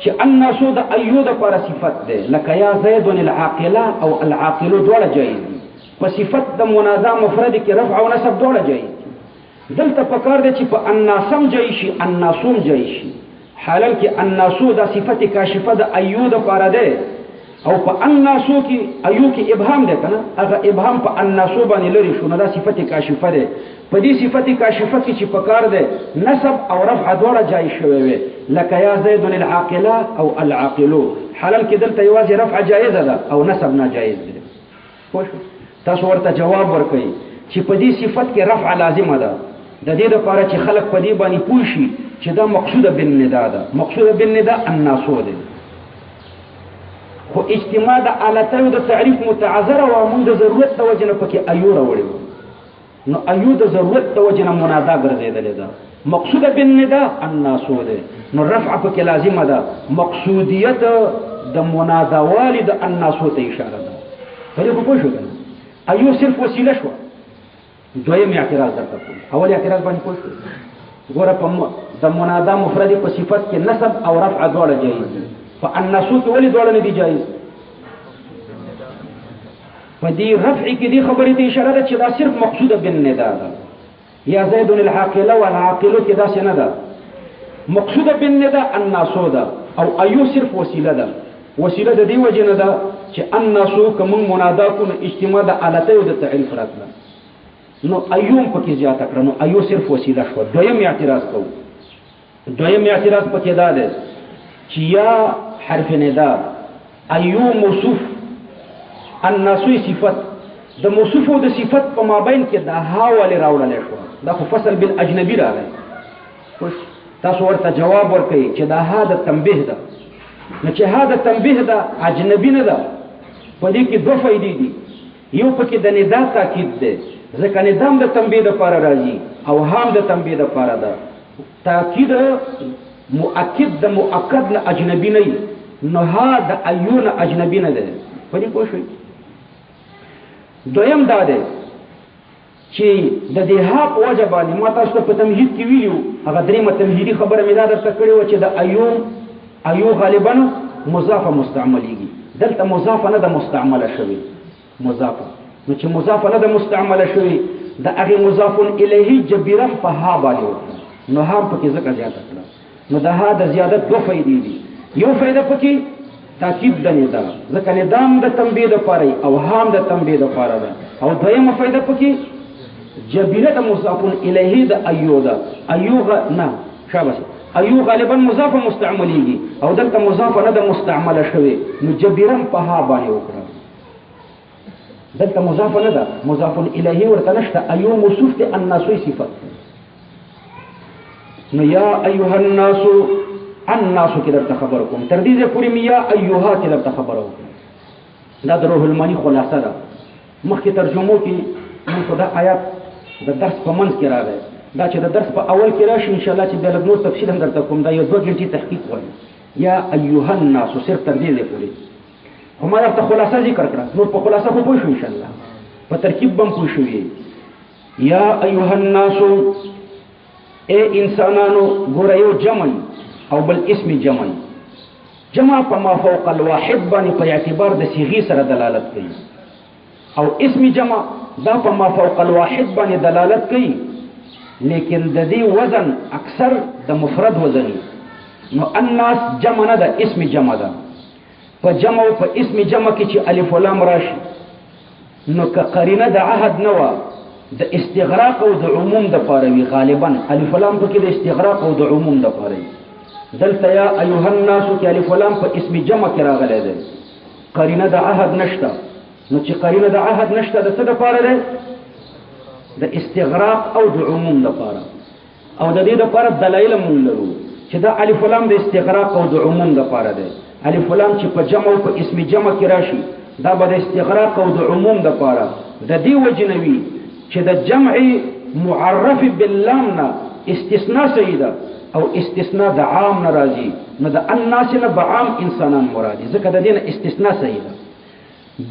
چې الناس د ایو د پر صفت ده، لکه یا زید العاقله او العاقل دواړه جایز دي. په صفت د منادا مفرد کې رفع او نصب دواړه جایز دي. دلته پکار دی چې په الناسم جایز شي، الناسوم جایز شي. حالل کې الناسو د صفت کاشفه د ایو د پر ده، او په الناسو کې ایو کې ابهام ده کنه، هغه ابهام په الناسو باندې لري شو، نو دا صفت کاشفه ده. په دې صفت کاشفه کې چې پکار ده نصب او رفع دواړه جایز شوی وي، لکه یا زید العاقله او العاقلو. حالل کې دلته یوازې رفع جایز ده او نصب ناجایز ده. پوه شو؟ تاسو ورته جواب ورکړئ چې په دې صفت کې رفع لازمه ده، د دې لپاره چې خلق په دې باندې پوه شي چې دا مقصوده بالندا ده. مقصوده بالندا الناسو ده، خو اجتماع د آلتیو د تعریف متعذره او موږ د ضرورت د وجه نه پکې ایو راوړی، نو ایو د ضرورت د وجه نه منادا ګرځېدلې ده. مقصوده بالندا الناسو ده، نو رفع پکې لازمه ده. مقصودیت د منادا والی د الناسو ته اشاره ده. په دې پوه شو کنه؟ ایو صرف وسیله شو. دویم اعتراض درته کوم. اول اعتراض باندې پوه شو؟ ګوره په د منادا مفرد په صفت کې نصب او رفع دواړه جایز دي. په الناسو کې ولې دواړه نه دي جایز؟ په دې رفع کې دې خبرې ته اشاره ده چې دا صرف مقصوده بالندا ده. یا زید العاقله والعاقل کې دا څه نه ده. مقصوده بالندا الناسو ده، او ایو صرف وسیله ده. وسیله د دې وجه نه ده چې الناسو کوم منادا کو اجتماع د آلتیو د تعریف راتله، نو ایوم پکې زیاته کړه، نو ایو صرف وسیله شو. دویم اعتراض کوو. دویم اعتراض پکې دا ده چې یا حرف ندا ایو موصوف الناسوی صفت د موصوف او د صفت په مابین کې دا ها ولې راوړل شو، دا خو فصل بالاجنبي راغی. تاسو ورته جواب ورکړئ چې دا ها د تنبیه ده، نو چې ها د تنبیه ده اجنبي نه ده. په دې کې دوه فائدې دي. یو پکې د ندا تاکید ده، ځکه ندام د تنبیه لپاره راځي او هام د تنبیه لپاره ده. تاکید مؤکد د مؤکد نه اجنبي نه، نو ها د ایون اجنبي نه ده. په دې پوه شئ؟ دویم دا ده چې د دې ها په وجه باندې ما تاسو ته په تمهید کې ویلو، هغه دریمه تمهیدي خبره مې دا درته کړې وه چې د ایو غالبا مضافه مستعملېږي. دلته مضافه نه ده مستعمله شوې، مضافه. نو چې مضافه نه ده مستعمله شوې، د هغې مضاف الیه جبیرم په ها باندې وکړه، نو ها پکې ځکه زیاته کړه. نو د ها د زیادت دوه فایدې دي. یو فایده پکې تاکید د ندا، ځکه ندام د تنبیه لپاره او هام د تنبیه لپاره ده. او دویمه فایده پکې جبیره د مضاف الیه د ایو ده. ایو نه شابه ایو غالبا مضاف مستعملیږي، او دلته مضاف نه ده مستعمله شوې، نو جبیرم په ها باندې وکړه. دلته مضاف نه ده، مضاف الیه ورته نشته. ایو موصوف ته الناسوی صفت. نو یا ایها الناس، الناس کې درته خبر کوم، تر دې پورې میا ایها کې درته خبر وکړم. دا د روح المانی خلاصه ده. مخکې ترجمو کې موږ دا آیات د درس په منځ کې راغی، دا چې د درس په اول کې راشي ان شاء الله چې د نور تفصیل هم درته کوم. دا یو 2 غنټې تحقیق وایي. یا ایها الناس صرف تر دې پورې. هم درته خلاصه ذکر کړه، نور په خلاصه خو پوه شو ان شاء الله، په ترکیب بم پوه شو. یا ایها الناس، اے انسانانو. ګوره یو جمع او بل اسم جمع. جمع په ما فوق الواحد باندې په اعتبار د صيغې سره دلالت کوي، او اسم جمع دا په ما فوق الواحد باندې دلالت کوي، لیکن د دې وزن اکثر د مفرد وزن. نو الناس جمع نه ده، اسم جمع ده. په جمع او په اسم جمع کې چې الف ولام راشي، نو که قرینه د عهد نه و، د استغراق او د عموم د پاره وی. غالبا الف ولام په کې د استغراق او د عموم د پاره. دلته یا ایها الناس کې الف ولام په اسم جمع کې راغلی دی، قرینه د عهد نشته. نو چې قرینه د عهد نشته، د څه د پاره ده؟ د استغراق او د عموم د پاره. او د دې د پاره دلایل مونږ لرو چې دا الف ولام د استغراق او د عموم د پاره ده. الف ولام چې په جمع او په اسم جمع کې راشي، دا به د استغراق او د عموم د پاره. د دې وجنوي چې د جمع معرف باللام نه استثناء سیده او استثناء د عام ناراضي، نو د الناس نه به عام انسانان مرادي، ځکه د دې نه استثناء سیده.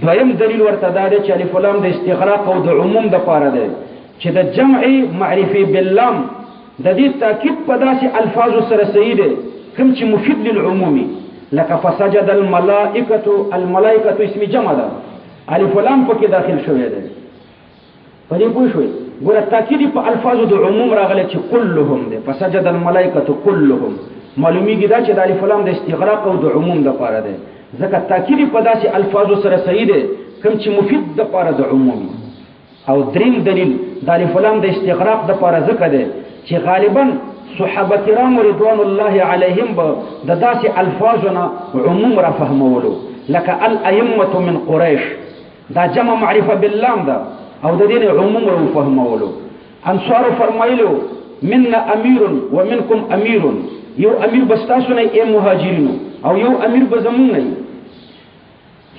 دویم دلیل ورته دا دی چې الف لام د استغراق او د عموم د پاره ده، چې د جمع معرفي باللام د دې تاکید په داسې الفاظ سره صحیح دی کوم چې مفید للعمومي لکه فسجد الملائکه اسم جمع ده الف لام پکې داخل شوی دی په دې پوه شئ ګوره تاکید په الفاظ د عموم راغلی چې كلهم دی فسجد الملائکه كلهم معلومیږي دا چې د الف لام د استغراق او د عموم د پاره دی ځکه تاکید په داسې الفاظ سره صحیح دی کوم چې مفید د پاره د عمومي او دریم دلیل د الف لام د استغراق د پاره ځکه دی چې غالبا صحابه کرام رضوان الله علیهم به د داسې الفاظونه عموم را فهمولو لکه الائمه من قریش دا جمع معرفه باللام ده او د دین عموم را فهمولو انصار فرمایلو منا امیر ومنکم امیر یو امیر بستاسو نه ای مهاجرینو او یو امیر بزمون نه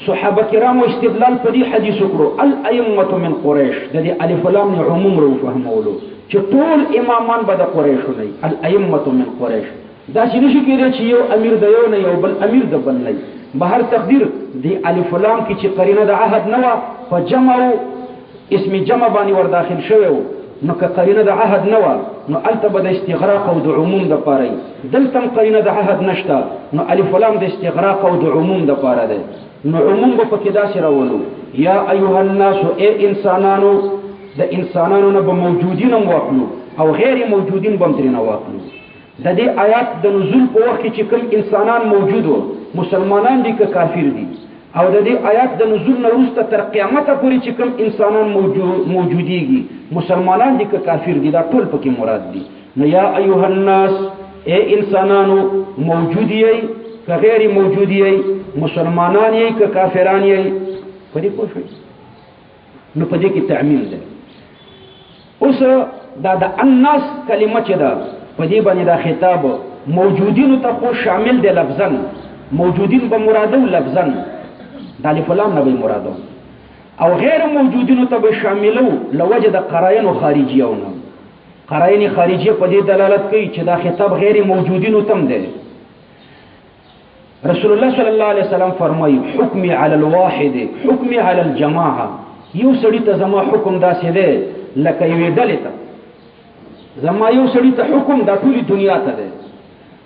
صحابه کرام استدلال په دې حدیث وکړو الائمه من قریش د دې الف لام نه عموم را فهمولو چې ټول امامان به د قریشو نه الائمه من قریش دا چې نشي کېدای چې یو امیر د یو نه یو بل امیر د بل نه بهر تقدیر دی الف لام کې چې قرینه د عهد نه و په جمع اسم جمع باندې ور داخل شوی نو که قرینه د عهد نه و نو الته به د استغراق او د عموم د پاره دلته قرینه د عهد نشته نو الف لام د استغراق او د عموم د پاره ده نو عموم به پکې داسې راولو یا ایها الناس ای انسانانو د انسانانو نه به موجودین هم واخلو او غیر موجودین به هم ترېنه واخلو د دې آیات د نزول په وخت کې چې کوم انسانان موجود وو مسلمانان دي که کافر دي او د دې آیات د نزول نه وروسته تر قیامته پورې چې کوم انسانان موجودیږي مسلمانان دي که کافر دي دا ټول پکې مراد دي نو یا ایها الناس ای انسانانو موجود یې که غیر موجود یې مسلمانان یې که کافران یې په دې پوه شئ نو په دې کې تعمیم ده اوس دا د الناس کلمه چې ده په دې باندې دا خطاب موجودینو ته خو شامل دی لفظا موجودین به مراده لفظا د الف لام نه به مراده او غیر موجودینو ته به شاملو لوجه د قرائن خارجیونه قرائن خارجیه په دې دلالت کوي چې دا خطاب غیر موجودینو تم دی رسول الله صلی الله علیه وسلم فرمایي حکمی علی الواحد حکمی علی الجماعه یو سړی ته زما حکم داسې دی لکه یوې ډلې ته زما یو سړی ته حکم دا ټولې دنیا ته دی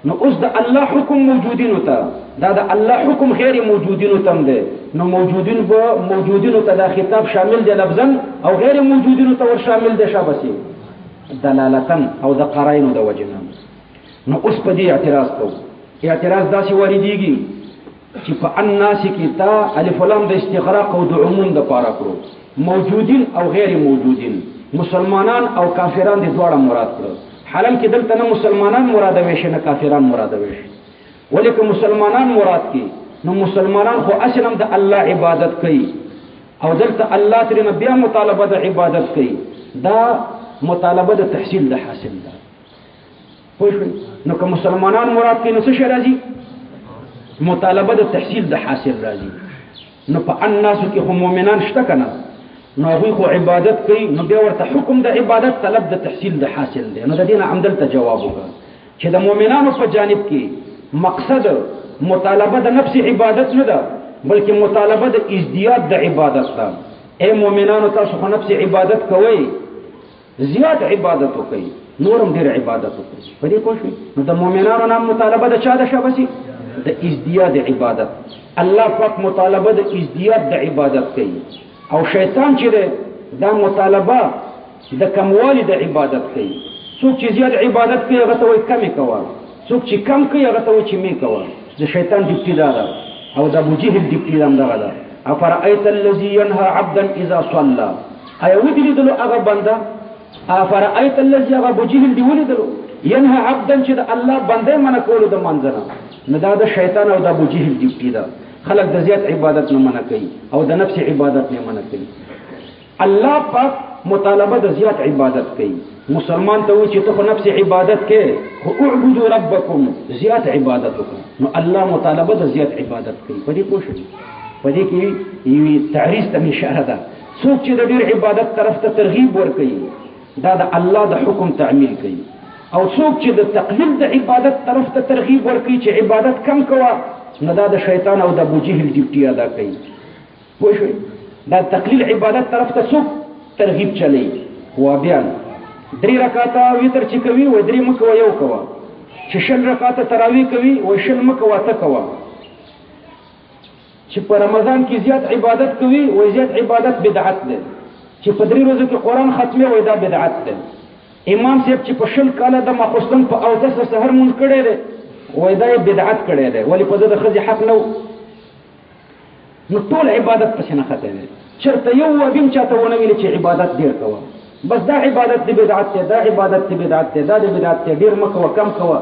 نو اوس د الله حکم موجودینو ته دا د الله حکم غیر موجودینو تم دی نو موجودینو ته دا خطاب شامل دی لفظا او غیر موجودینو ته ور شامل دی شابسي دلالتا او د قرائنو د وجنه نو اوس په دې اعتراض کوو اعتراض داسې واردېږي چې په الناس کې تا الف لام د استغراق او د عموم د پاره کړو موجودین او غیر موجودین مسلمانان او کافران دې دواړه مراد کړو حالان کې دلته نه مسلمانان مراد وي نه کافران مراد وي ولیکن مسلمانان مراد کی نو مسلمانان خو اصلا د الله عبادت کوي او دلته الله ترنه بیا مطالبه د عبادت کوي دا مطالبه د تحصیل د حاصل ده پوه نو که مسلمانان مراد کی نو څه شي راځي مطالبه د تحصیل د حاصل راځي نو په الناس کې هم مؤمنان شته کنه نو هغوی خو عبادت کوي نو بیا ورته حکم د عبادت طلب د تحصیل د حاصل دی نو د دې نه همدلته جواب وکړه چې د مؤمنانو په جانب کې مقصد مطالبه د نفس عبادت نه ده بلکې مطالبه د ازدیاد د عبادت ده اے مؤمنانو تاسو خو نفس عبادت کوئ زیات عبادت وکړئ نورم ډېر عبادت وکړئ په دې پوه شئ نو د مؤمنانو نه مطالبه د چا ده شابسي د ازدیاد عبادت الله پاک مطالبه د ازدیاد د عبادت کوي او شیطان چې دا مطالبه د کموالي د عبادت کوي څوک چې زیات عبادت کوي هغه ته وایي کمې کوه څوک چې کم کوي هغه ته وایي چې مې کوه د شیطان ډیوټي دا ده او د ابو جهل ډیوټي هم دغه ده افرأیت الذي ينهى عبدا اذا صلى ایا ولیدلو هغه بنده افرأیت الذي هغه ابو جهل دی ولیدلو ينهى عبدا چې د الله بنده منع کولو د منځنه نه دا د شیطان او د ابو جهل ډیوټي ده خلق د زیات عبادت نه منع کوي او د نفس عبادت نه منع کوي الله پاک مطالبه د زیات عبادت کوي مسلمان ته وایي چې ته نفس عبادت کې خو اعبدوا ربکم زیات عبادت وکړه نو الله مطالبه د زیات عبادت کوي په دې پوه شئ په دې کې یو تعریض ته اشاره ده څوک چې د ډېر عبادت طرف ته ترغیب ورکوي دا د الله د حکم تعمیل کوي او څوک چې د تقلیل د عبادت طرف ته ترغیب ورکوي چې عبادت کم کوه نو دا د شیطان او د ابو جهل ډیوټي ادا کوي پوه شئ دا تقلیل عبادت طرف ته څوک ترغیب چلی وابیان 3 رکعاته وتر چې کوي و 3 مکه و یو کوه چې 6 رکعاته تراویح کوي و 6 مکه و ته کوه چې په رمضان کې زیات عبادت کوي و زیات عبادت بدعت ده چې په 3 ورځو کې قرآن ختمي و دا بدعت ده امام صاحب چې په 10 کاله د ماخوستن په اودس سحر مونږ کړی دی و دا بدعت کړی دی ولی په د خزي حق نو ټول عبادت پسې نه خته دی چرته یو وبیم چاته ونه ویل چې عبادت ډیر کوه بس دا عبادت دی بدعت دی دا عبادت دی بدعت دی دا بدعت دی ډیر مکه کم کوه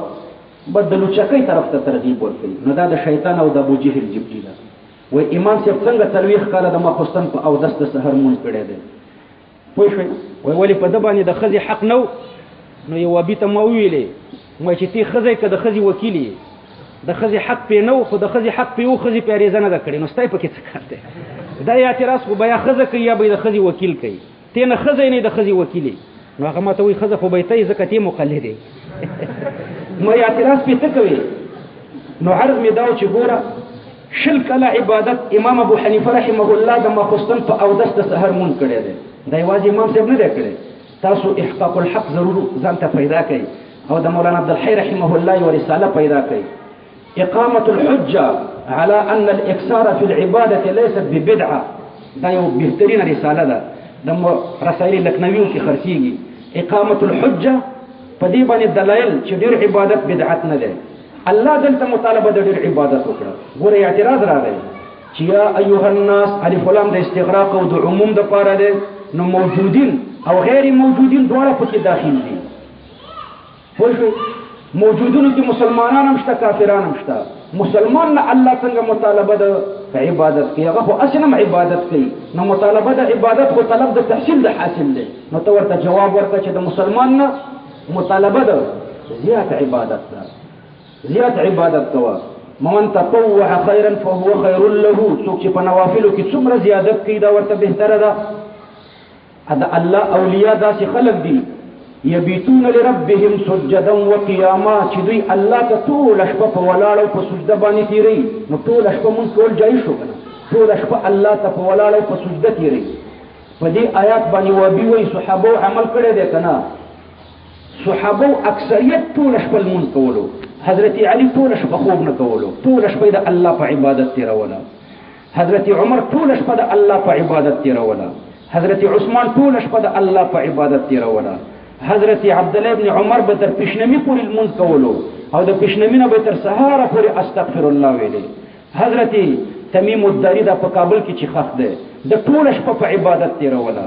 بدلو چکې طرف ته ترغیب ورکړي نو دا د شیطان او د ابو جهل جبجی ده و امام صاحب څنګه تلويخ کاله د ماخوستن په اودس د سحر مونږ کړی دی پوه شئ ولی په د باندې د خزي حق نو یو وبی ته مو ویلې مې چې تی خزي که د خزي وکیلی د خزي حق په نو خو د خزي حق په او خزي په ریزنه ده کړی نو ستای په کې څه کار دی دا اعتراض خو بیا خزه کوي یا به د خزي وکیل کوي ته نه خزي نه د خزي وکیلی نو هغه ماته وی خزه خو به ته ځکه ته مقلد دی مې اعتراض په کوي نو عرض می داو چې ګوره 10 کله عبادت امام ابو حنیفه رحمه الله د ماخوستن په اودس د سحر مون کړی دی دا یوازې امام صاحب نه دی کړی تاسو احقاق الحق ضرور ځان ته پیدا کړئ او د مولانا عبدالحی رحمه الله یو رساله پیدا کړئ اقامه الحجه على ان الاكثار في العباده ليست ببدعه دا یو بهترینه رساله ده د رسائل لکنویو کې خرڅیږي اقامه الحجه په دې باندې دلایل چې ډیر عبادت بدعت نه ده الله دلته مطالبه د ډیر عبادت وکړه ګوره اعتراض راغی چې یا ایها الناس الف لام د استغراق او د عموم د پاره ده نو موجودین او غیر موجودین دواړه پکې داخل دي خو موجودونو کې مسلمانان هم شته کافران هم شته مسلمان نه الله څنګه مطالبه د عبادت کوي هغه خو اصلا عبادت کوي نو مطالبه د عبادت خو طلب د تحصیل د حاصل دی نو ته ورته جواب ورکړه چې د مسلمان نه مطالبه ده زیات عبادت ده زیات عبادت کوه من تطوع خيرا فهو خير له څوک چې په نوافلو کې څومره زیادت کوي دا ورته بهتره ده دا الله اولیاء داسې خلق دي یبیتون لربهم سجدا وقیاما چې دوی الله ته ټوله شپه په ولاړ او په سجده باندې تیری نو ټوله شپه مونږ کول جایز شو کنه ټوله شپه الله ته په ولاړ او په سجده تیری په دې آیات باندې وبي وي صحابه عمل کړی دی کنه صحابه اکثریت ټوله شپه مونږ کولو حضرت علی ټوله شپه خوب نه کولو ټوله شپه د الله په عبادت تیروله حضرت عمر ټوله شپه د الله په عبادت تیروله حضرت عثمان ټول شپه د الله په عبادت تیروله حضرت عبد الله ابن عمر به تر پښنمی پورې المنځ کولو او د پښنمی نه به تر سهار پورې استغفر الله ویلي حضرت تمیم الداری دا په کابل کې چې خخ ده د ټول شپه په عبادت تیروله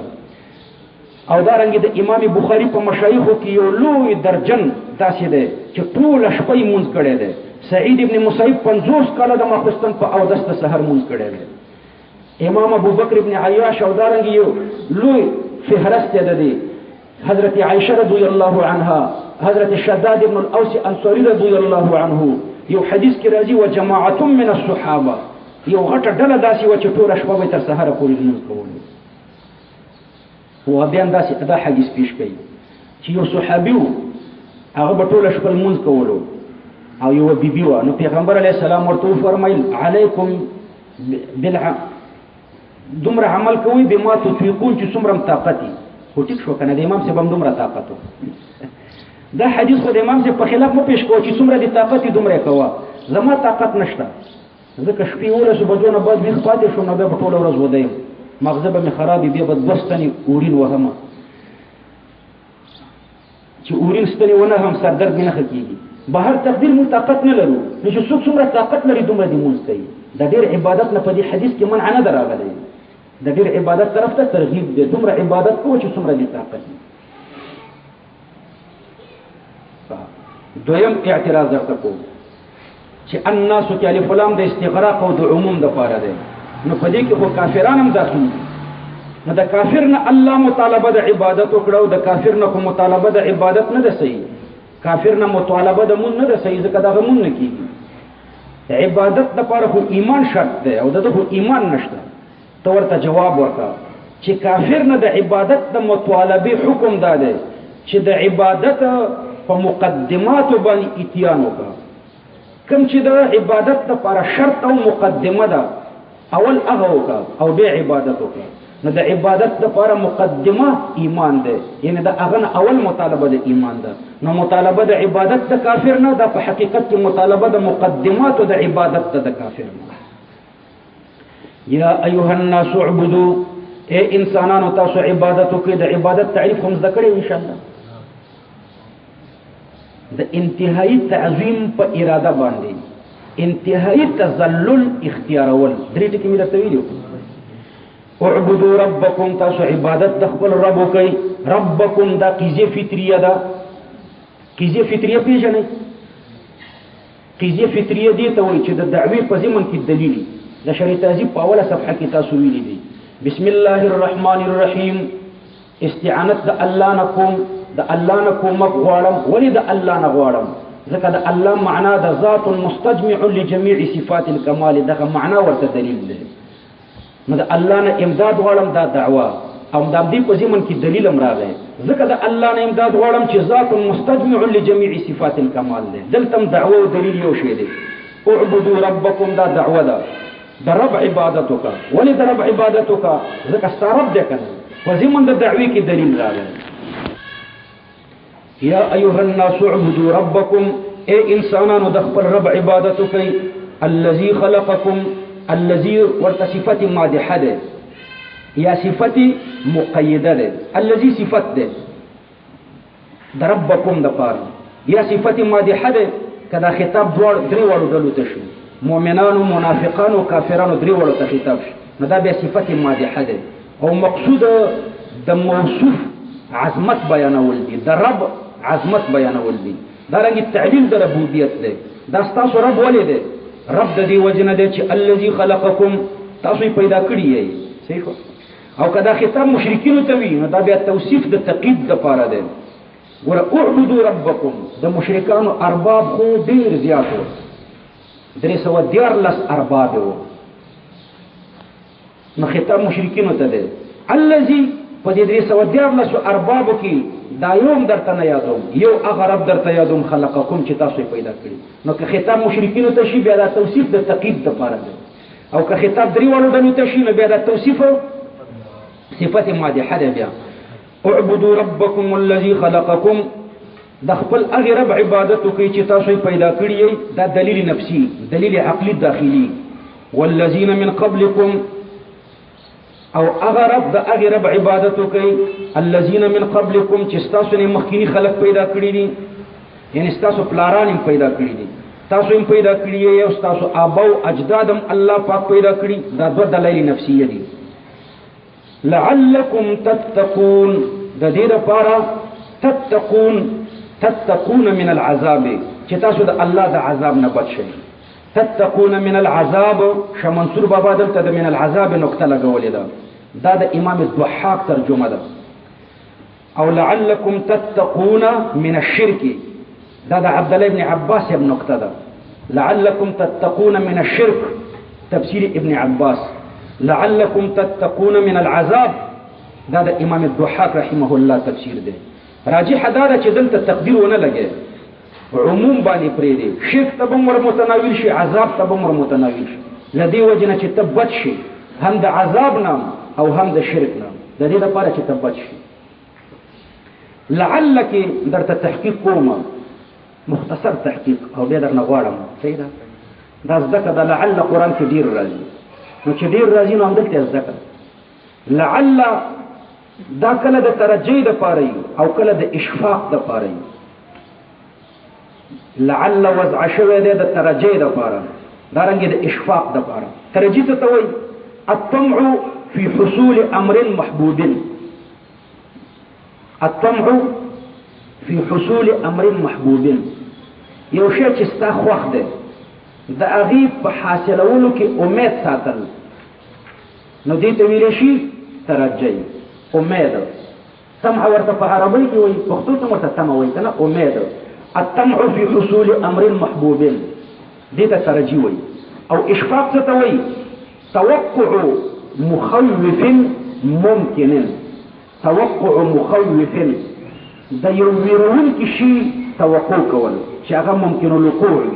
او دا رنګ د امام بخاری په مشایخو کې یو لوی درجن داسې ده چې ټول شپه یې منځ کړی ده سعید ابن مسیب 50 کاله د ماخوستن په اودس د سحر منځ کړی ده امام ابو بکر ابن عیاش او دارنګ یو لوی فهرست ده دي حضرت عائشه رضی الله عنها حضرت شداد ابن الاوس انصاری رضی الله عنه یو حدیث کې راځي و جماعت من الصحابه یو غټه ډله داسې و چې ټول شپه به تر سحر پورې منځ کول و بیا داسې دا حدیث پیش کړي چې یو صحابي هغه به ټول شپه منځ کولو او یو بیبي و نو پیغمبر علیه السلام ورته فرمایل علیکم بالعمل دومره عمل کوي به ما تطيقون چې څومره طاقتي خو ټیک شو کنه د امام صاحب هم دومره طاقت دا حدیث خو د امام صاحب په خلاف مو پیش کوو چې څومره د طاقت دومره کوه زما طاقت نشته ځکه شپې ورسو بجو نه بعد ویښ پاتې شو نو بیا په ټوله ورځ ودیم مغزه به مې خرابې بیا به دوه ستنې اورین وهمه چې اورین ستنې ونه هم سردرد مې نه ښه کېږي بهر تقدیر مو طاقت نه لرو نو چې څوک څومره طاقت لري دومره دې مونځ کوي د ډېر عبادت نه په دې حدیث کې منع نه ده راغلی د ډېر عبادت طرف ته ترغیب دی دومره عبادت کوو چې څومره دې طاقت وي دویم اعتراض درته کوم چې الناس کې الف لام د استغراق او د عموم د پاره دی نو په دې کې خو کافران هم داخل دي نو د کافر نه الله مطالبه د عبادت وکړو د کافر نه خو مطالبه د عبادت نه ده صحیح کافر نه مطالبه د مون نه ده صحیح ځکه دا مون نه کیږي عبادت د پاره خو ایمان شرط دی او دغه ایمان نشته تو ورته جواب ورکا چې کافر نه د عبادت د مطالبه حکم داده چې د عبادت په مقدمات باندې اتیان وکړه کوم چې د عبادت لپاره شرط او مقدمه ده اول هغه وکړه او به عبادت وکړه نو د عبادت لپاره مقدمه ایمان ده، یعنی د هغه اول مطالبه د ایمان ده. نو مطالبه د عبادت د کافر نه ده، په حقیقت کې مطالبه د مقدمات د عبادت د کافر نه. یا ایها الناس اعبدوا، اے انسانانو تاسو عبادت وکړئ. د عبادت تعریف هم زده کړئ ان شاء الله. د انتهایی تعظیم په اراده باندې انتهایی تذلل اختیارول، درې ټکي مې درته ویلي. اعبدوا ربکم، تاسو عبادت د خپل رب وکئ. ربکم دا قضیه فطریه ده. قضیه فطریه پیژنئ؟ قضیه فطریه دې ته وایي چې د دعوې په ضمن کې دلیل د شریعت تعظیم په اوله صفحه کې تاسو ویلي دي. بسم الله الرحمن الرحیم، استعانت د الله نه کوم، د الله نه کومک غواړم. ولې د الله نه غواړم؟ ځکه د الله معنا د ذات مستجمع لجميع صفات الکمال، دغه معنا ورته دلیل دی. نو د الله نه امداد غواړم، دا دعوه او د دې په ضمن کې دلیل هم راغی. ځکه د الله نه امداد غواړم چې ذات مستجمع لجميع صفات الکمال دی. دلته دعوه او دلیل یو شی دی. اعبدوا ربکم دا دعوه ده، د رب عبادت وکړه. ولې د رب عبادت وکړه؟ ځکه ستا رب دی کنه. په ضمن د دعوې کې دلیل راغی. یا ایها الناس اعبدوا ربکم، اے انسانانو د خپل رب عبادت وکړئ. الذي خلقکم، الذي ورته صفت مادحه ده یا صفت مقیده ده. الذي صفت ده د ربکم د پاره، یا صفت مادحه ده کدا خطاب درې وړو ډلو ته شي، مؤمنانو، منافقانو، کافرانو، درې وړو ته خطاب شي. نو دا بیا صفت مادحه ده. او مقصود د موصوف عظمت بیانول دي، د رب عظمت بیانول دي. دا رنګ تعلیل د ربوبیت ده. دا ستاسو رب ولې ده؟ رب د دې وجنه ده چې الذي خلقکم، تاسو پیدا کړی یې. صحیح. او کدا خطاب مشرکین ته وی، نو دا بیا توصیف د تقید د پاره ده. ور اعبدوا ربکم، د مشرکانو ارباب خو ډیر زیات وو، 314 ارباب وو. نو خطاب مشرکین ته ده. الذي په دې 314 ارباب کې دا یوم درته نه یادوم، یو هغه رب درته یادوم خلقکم چې تاسو پیدا کړی. نو که خطاب مشرکین ته شي بیا دا توصیف د تقید د پاره ده. او که خطاب درې وړو ډلو ته شي نو بیا دا توصیف صفت مادحه ده. بیا اعبدوا ربکم الذي خلقکم، د خپل هغه رب عبادت وکړئ چې تاسو پیدا کړی یې. دا دلیل نفسي، دلیل عقلی داخلي. والذین من قبلکم، او هغه رب د هغه رب عبادت وکړئ. الذین من قبلکم، چې تاسو نه مخکینی خلق پیدا کړی دي، یعنی تاسو پلاران هم پیدا کړی دي، تاسو هم پیدا کړی یې، او تاسو اباو اجدادم الله پاک پیدا کړی. دا دوه دلایل نفسیه دي. لعلکم تتقون، د دې لپاره تتقون من العذاب، چې تاسو د الله د عذاب نه بچ شئ. تتقون من العذاب، شمنصور بابا دلته د من العذاب نقطه لګولې ده. دا د امام الضحاک ترجمه ده. او لعلکم تتقون من الشرك، دا د عبد الله ابن عباس ابن نقطه ده. لعلکم تتقون من الشرك، تفسیر ابن عباس. لعلکم تتقون من العذاب، دا د امام الضحاک رحمه الله تفسیر ده. راجح دا ده چې دلته تقدیر ونه لګي، عموم باندې پرې دی. شرک ته به مر متناول شي، عذاب ته به مر متناول شي. لدی وجنه چې تبت شي هم د عذاب نام او هم د شرک نام، د دې لپاره چې تبت شي. لعلک درته تحقیق کوم، مختصر تحقیق او بیا درنه غواړم. صحیح ده. دا ځکه د لعل قرآن کې ډیر راځي، نو چې ډیر راځي نو هم دلته ځکه لعل دا کله د ترجی د پاره او کله د اشفاق د پاره. لعل وضع شوه ده د ترجی د پاره، دا رنګ د اشفاق د پاره. ترجی ته وایي الطمع في حصول امر محبوب، الطمع في حصول امر محبوب. یو شی چې ستا خوښ ده د هغې په حاصلولو کې امید ساتل، نو دې ته ویلی شي ترجی، امید. طمع ورته په عربۍ کې وایي، پښتو ته ورته طمع وایي که نه، امید. الطمع في حصول امر محبوب، دې ته ترجی وایي. او اشفاق څه ته وایي؟ توقع مخوف ممکن، توقع مخوف، د یو ویرونکي شي توقع کول چې هغه ممکن الوقوع وي.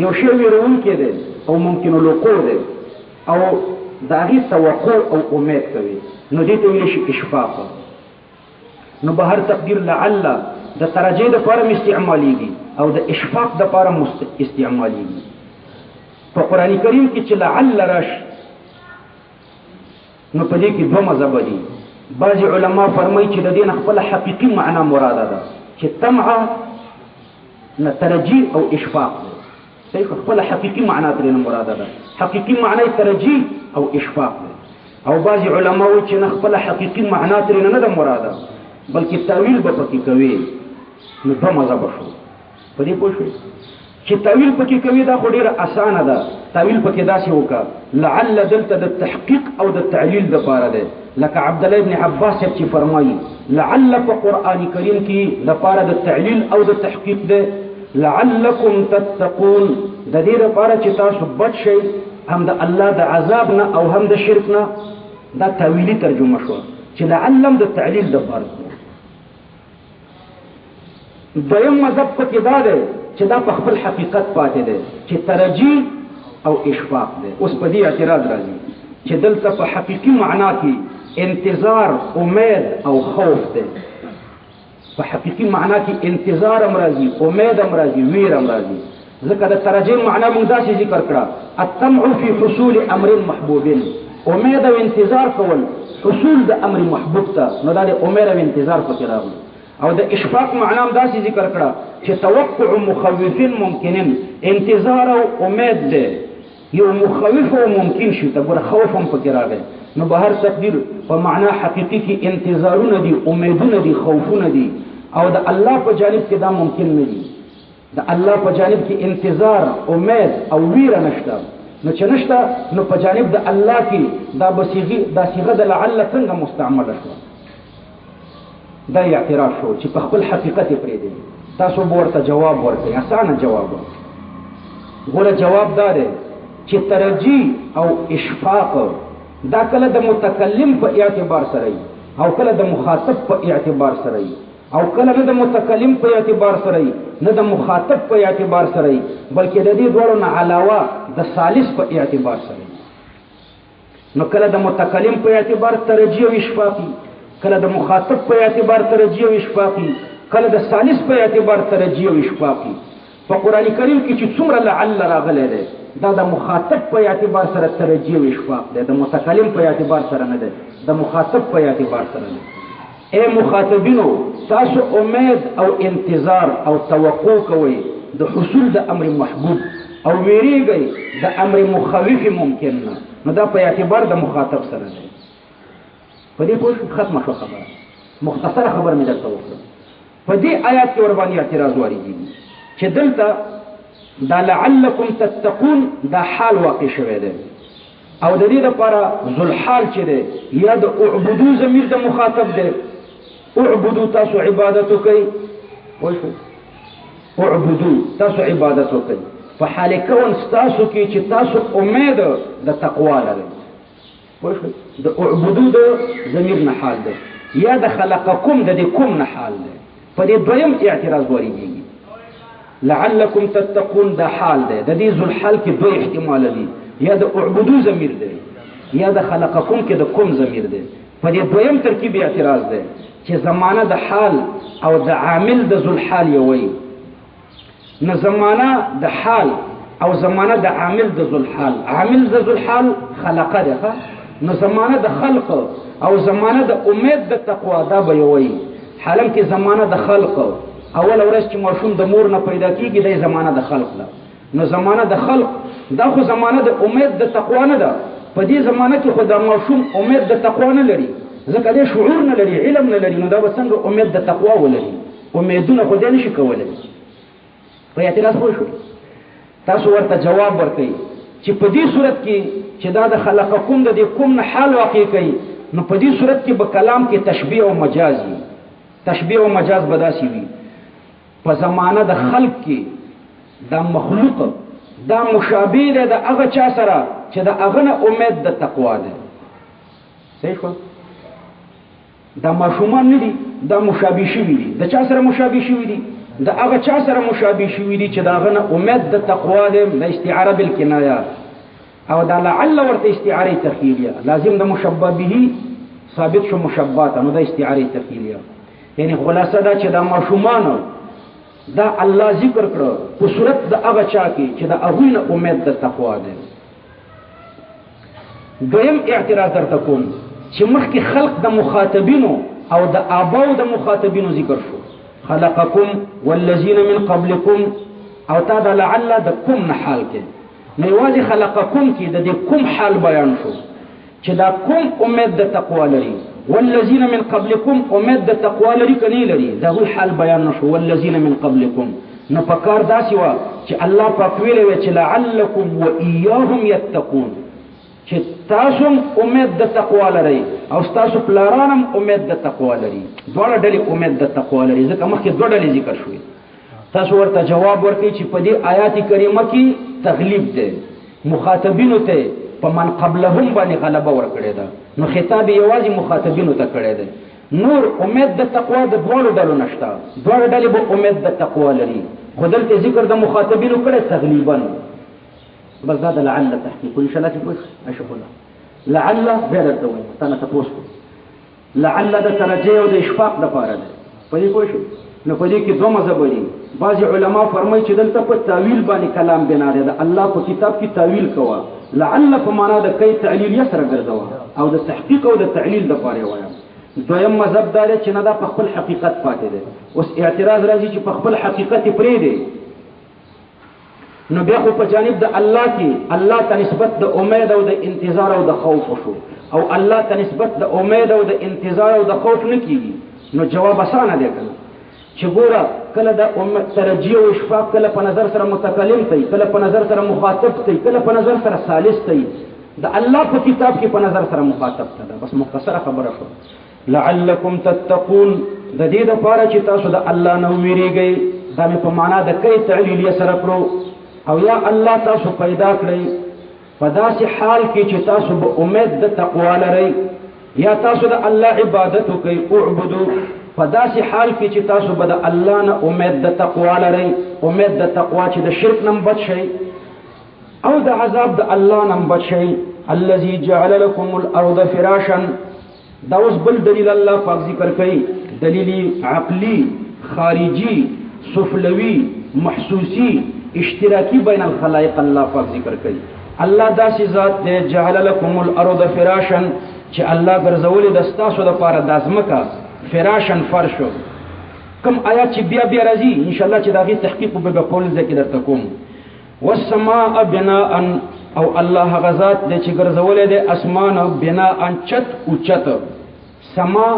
یو شی ویرونکی دی او ممکن الوقوع دی، او د هغې توقع او امید کوي، نو دې ته ویلی شي اشفاق. نو به هر تقدیر لعل د ترجیح دپاره م استعمالیږي او د اشفاق دپاره م استعمالیږي. په قرآن کریم کې چې لعل راشي نو په دې کې دوه مذهبه دي. بعضې علما فرمایي چې د دې نه خپله حقیقي معنا مراده ده چې طمع نه ترجیح او اشفاق ده. صحیح، خپله حقیقي معنا ترې نه مراده ده، حقیقي معنا یې ترجیح او اشفاق ده. او بعضې علما وایي چې نه خپله حقیقي معنا ترې نه ده مراده بلکې تاویل به پکې کوي. نو دوه مذهبه شو. په دې پوه شوئ چې تاویل پکې کوي دا خو ډېره اسانه ده. تاویل پکې داسې وکړه لعل دلته د تحقیق او د تعلیل دپاره دی، لکه عبدالله ابن عباس صاحب چې فرمایي لعل په قرآن کریم کې دپاره د تعلیل او د تحقیق دی. لعلکم تتقون د دې دپاره چې تاسو بچ شئ هم د الله د عذاب نه او هم د شرک نه. دا تاویلي ترجمه شوه چې لعلم د تعلیل دپاره. دویم مذهب پکې دا دی چې دا په خپل حقیقت پاتې دی چې ترجیح او اشفاق دی. اوس په دې اعتراض راځي چې دلته په حقیقي معنا کې انتظار، امید او خوف دی. په حقیقي معنا کې انتظار هم راځي، امید هم راځي، ویر هم راځي. ځکه د ترجیح معنا موږ داسې ذکر کړه الطمع فی حصول امر محبوب، امید او انتظار کول حصول د امر محبوب ته، نو دا د امید او انتظار پکې راغلی. او د اشفاق معنا هم داسې ذکر کړه چې توقع مخوفین ممکنن، انتظار او امید دی یو مخوف او ممکن شي. ته ګوره خوف هم پکې راغی. نو به هر تقدیر په معنا حقیقي کې انتظارونه دي، امیدونه دي، خوفونه دي. او د الله په جانب کې دا ممکن نه دي. د الله په جانب کې انتظار، امید او ویره نشته. نو چې نشته نو په جانب د الله کې دا صیغه د لعل څنګه مستعمله شوه؟ دا اعتراف شو چې په خپل حقیقت یې پرېږدي. تاسو به ورته جواب ورکړئ، اسانه جواب. ګوره جواب دا دی چې ترجیح او اشفاق دا کله د متکلم په اعتبار سره وي او کله د مخاطب په اعتبار سره وي، او کله نه د متکلم په اعتبار سره وي نه د مخاطب په اعتبار سره وي، بلکې د دې دواړو نه علاوه د ثالث په اعتبار سره وي. نو کله د متکلم په اعتبار ترجیح او اشفاقي، کله د مخاطب په اعتبار ترجیح او اشفاقي، کله د ثالث په اعتبار ترجیح او اشفاقي. په قرآن کریم کې چې څومره لعل راغلی دی دا د مخاطب په اعتبار سره ترجیح او اشفاق دی، د متکلم په اعتبار سره نه دی، د مخاطب په اعتبار سره دی. اے مخاطبینو، تاسو امید او انتظار او توقع کوئ د حصول د امر محبوب او ویریږئ د امر مخوف ممکن نه، نو دا په اعتبار د مخاطب سره دی. په دې پوه ختمه شوه خبره. مختصره خبر مې درته وکړه. په دې آیات کې ورباندې اعتراض واردېږي چې دلته دا لعلکم تتقون دا حال واقع شوی دی او د دې لپاره ذوالحال چې دی یا د اعبدو ضمیر د مخاطب دی. اعبدو تاسو عبادت وکئ، اعبدو تاسو عبادت وکئ په حال کون ستاسو کې چې تاسو امید د تقوا لرئ. د اعبدو د ضمیر نه حال دی یا د خلقکم د دې کوم نه حال دی. په دې دویم اعتراض واردېږي. لعلکم تتقون دا حال دی، د دې ذوالحال کې دوه احتمال دي، یا د اعبدو ضمیر دی یا د خلقکم کې د کوم ضمیر دی. په دې دویم ترکیب اعتراض دی چې زمانه د حال او د عامل د ذوالحال یو وي. نه زمانه د حال او زمانه د عامل د ذوالحال، عامل د ذوالحال خلقه ده، نو زمانه د خلق او زمانه د امید د تقوا دا به یو وي. حالم کې زمانه د خلق اول ورځ چې ماشوم د مور نه پیدا کیږي دا زمانه د خلق ده. نو زمانه د خلق دا خو زمانه د امید د تقوا نه ده. په دې زمانه کې خو د ماشوم امید د تقوا نه لري، ځکه دې شعور نه لري، علم نه لري، نو دا به څنګه امید د تقوا ولري؟ امیدونه خو دې نشي کولی. په اعتراض پوه شوئ؟ تاسو ورته جواب ورکئ چې په دې صورت کې چې دا د خلقکم د دې کوم نه حال واقع کوي، نو په دې صورت کې به کلام کې تشبیه او مجاز وي. تشبیه او مجاز به داسې وي په زمانه د خلق کې دا مخلوق دا مشابه دی د هغه چا سره چې د هغه نه امید د تقوا ده. صحیح شو؟ دا ماشومان نه دي، دا مشابه شوي دي. د چا سره مشابه شوي دي؟ د هغه چا سره مشابه شوي دي چې د هغه نه امید د تقوا ده. د استعاره بالکنایه او دا لعل ورته استعاره تخیلیه لازم د مشبه به ثابت شو مشبهات نو د استعاره تخیلیه یعنی خلاصه دا چې دا ماشومان دا الله ذکر کړو په صورت د هغه چا کې چې دا هغه امید د تقوا ده. دویم اعتراض درته کوم چې مخکې خلق د مخاطبینو او د آباو د مخاطبینو ذکر شو خلقکم والذین من قبلکم او تا دا لعل د کوم نه حال کې نو یوازې خلقکم کې د دې کوم حال بیان شو چې دا کوم امید د تقوا لري والذین من قبلکم امید د تقوا لري کني لري دا هو حال بیان نشو والذین من قبلکم نو پکار داسې وا چې الله پاک ویلې و چې لعلکم وإياهم يتقون چې تاسو امید د تقوا لري او تاسو پلارانم امید د تقوا لري دوه ډلې امید د تقوا لري ځکه مخکې دوه ډلې ذکر شوې تاسو ورته جواب ورکړئ چې په دې آیات کریمه کې تغلیب ده مخاطبینو ته په من قبلهم باندې غلبه ورکړې ده نو خطاب یوازې مخاطبینو ته کړی ده نور امید د تقوا د دوه ډلو نشته دوه ډلې به امید د تقوا لري خو دلته ذکر د مخاطبینو کړی تغلیبا بس دا لعل تحقیق ان شاء الله تقول اشوفنا لعل غیر الدوام تنه تاسو لعل د ترجیح او د اشفاق د پاره ده په دې پوه شو نو په دې کې دوه مذهب دي بعض علما فرمایي چې دلته په تعویل باندې کلام بنا ده الله په کتاب کې تعویل کوا لعل په معنا د کای تعلیل یسر ګرځوا او د تحقیق او د تعلیل د پاره وایم دویم مذهب دا چې نه دا په خپل حقیقت پاتې ده اوس اعتراض راځي چې په خپل حقیقت پرې ده نو بیا خو په جانب د الله کې الله ته نسبت د امید او د انتظار او د خوف شو او الله ته نسبت د امید او د انتظار او د خوف نه کیږي نو جواب اسانه دی کنه چې ګوره کله د امت ترجیح او اشفاق کله په نظر سره متکلم دی کله په نظر سره مخاطب دی کله په نظر سره ثالث دی د الله په کتاب کې په نظر سره مخاطب ده بس مختصره خبره شو لعلکم تتقون د دې لپاره چې تاسو د الله نه ویریږئ دا په معنا د کای تعلیل یې سره کړو او یا الله تاسو پیدا کړی په داسې حال کې چې تاسو به امید د تقوا لرئ یا تاسو د الله عبادت کوئ اعبدو په داسې حال کې چې تاسو به د الله نه امید د تقوا لرئ امید د تقوا چې د شرک نه بچ شئ او د عذاب د الله نه بچ شئ الذي جعل لكم الارض فراشا دا اوس بل دلیل الله پاک ذکر کوي دلیل عقلی خارجي سفلوي محسوسي اشتراکی بین الخلائق الله پاک ذکر کوي الله داسې ذات دی جعل لكم الارض فراشا چې الله ګرځولې د ستاسو لپاره د ازمکه فراشن فرش کوم آیات چې بیا بیا راځي ان شاء الله چې دا غي تحقیق به په پول ذکر درته کوم والسماء بناء او الله غزاد دې چې ګرځولې د اسمان بناء چت او چت سما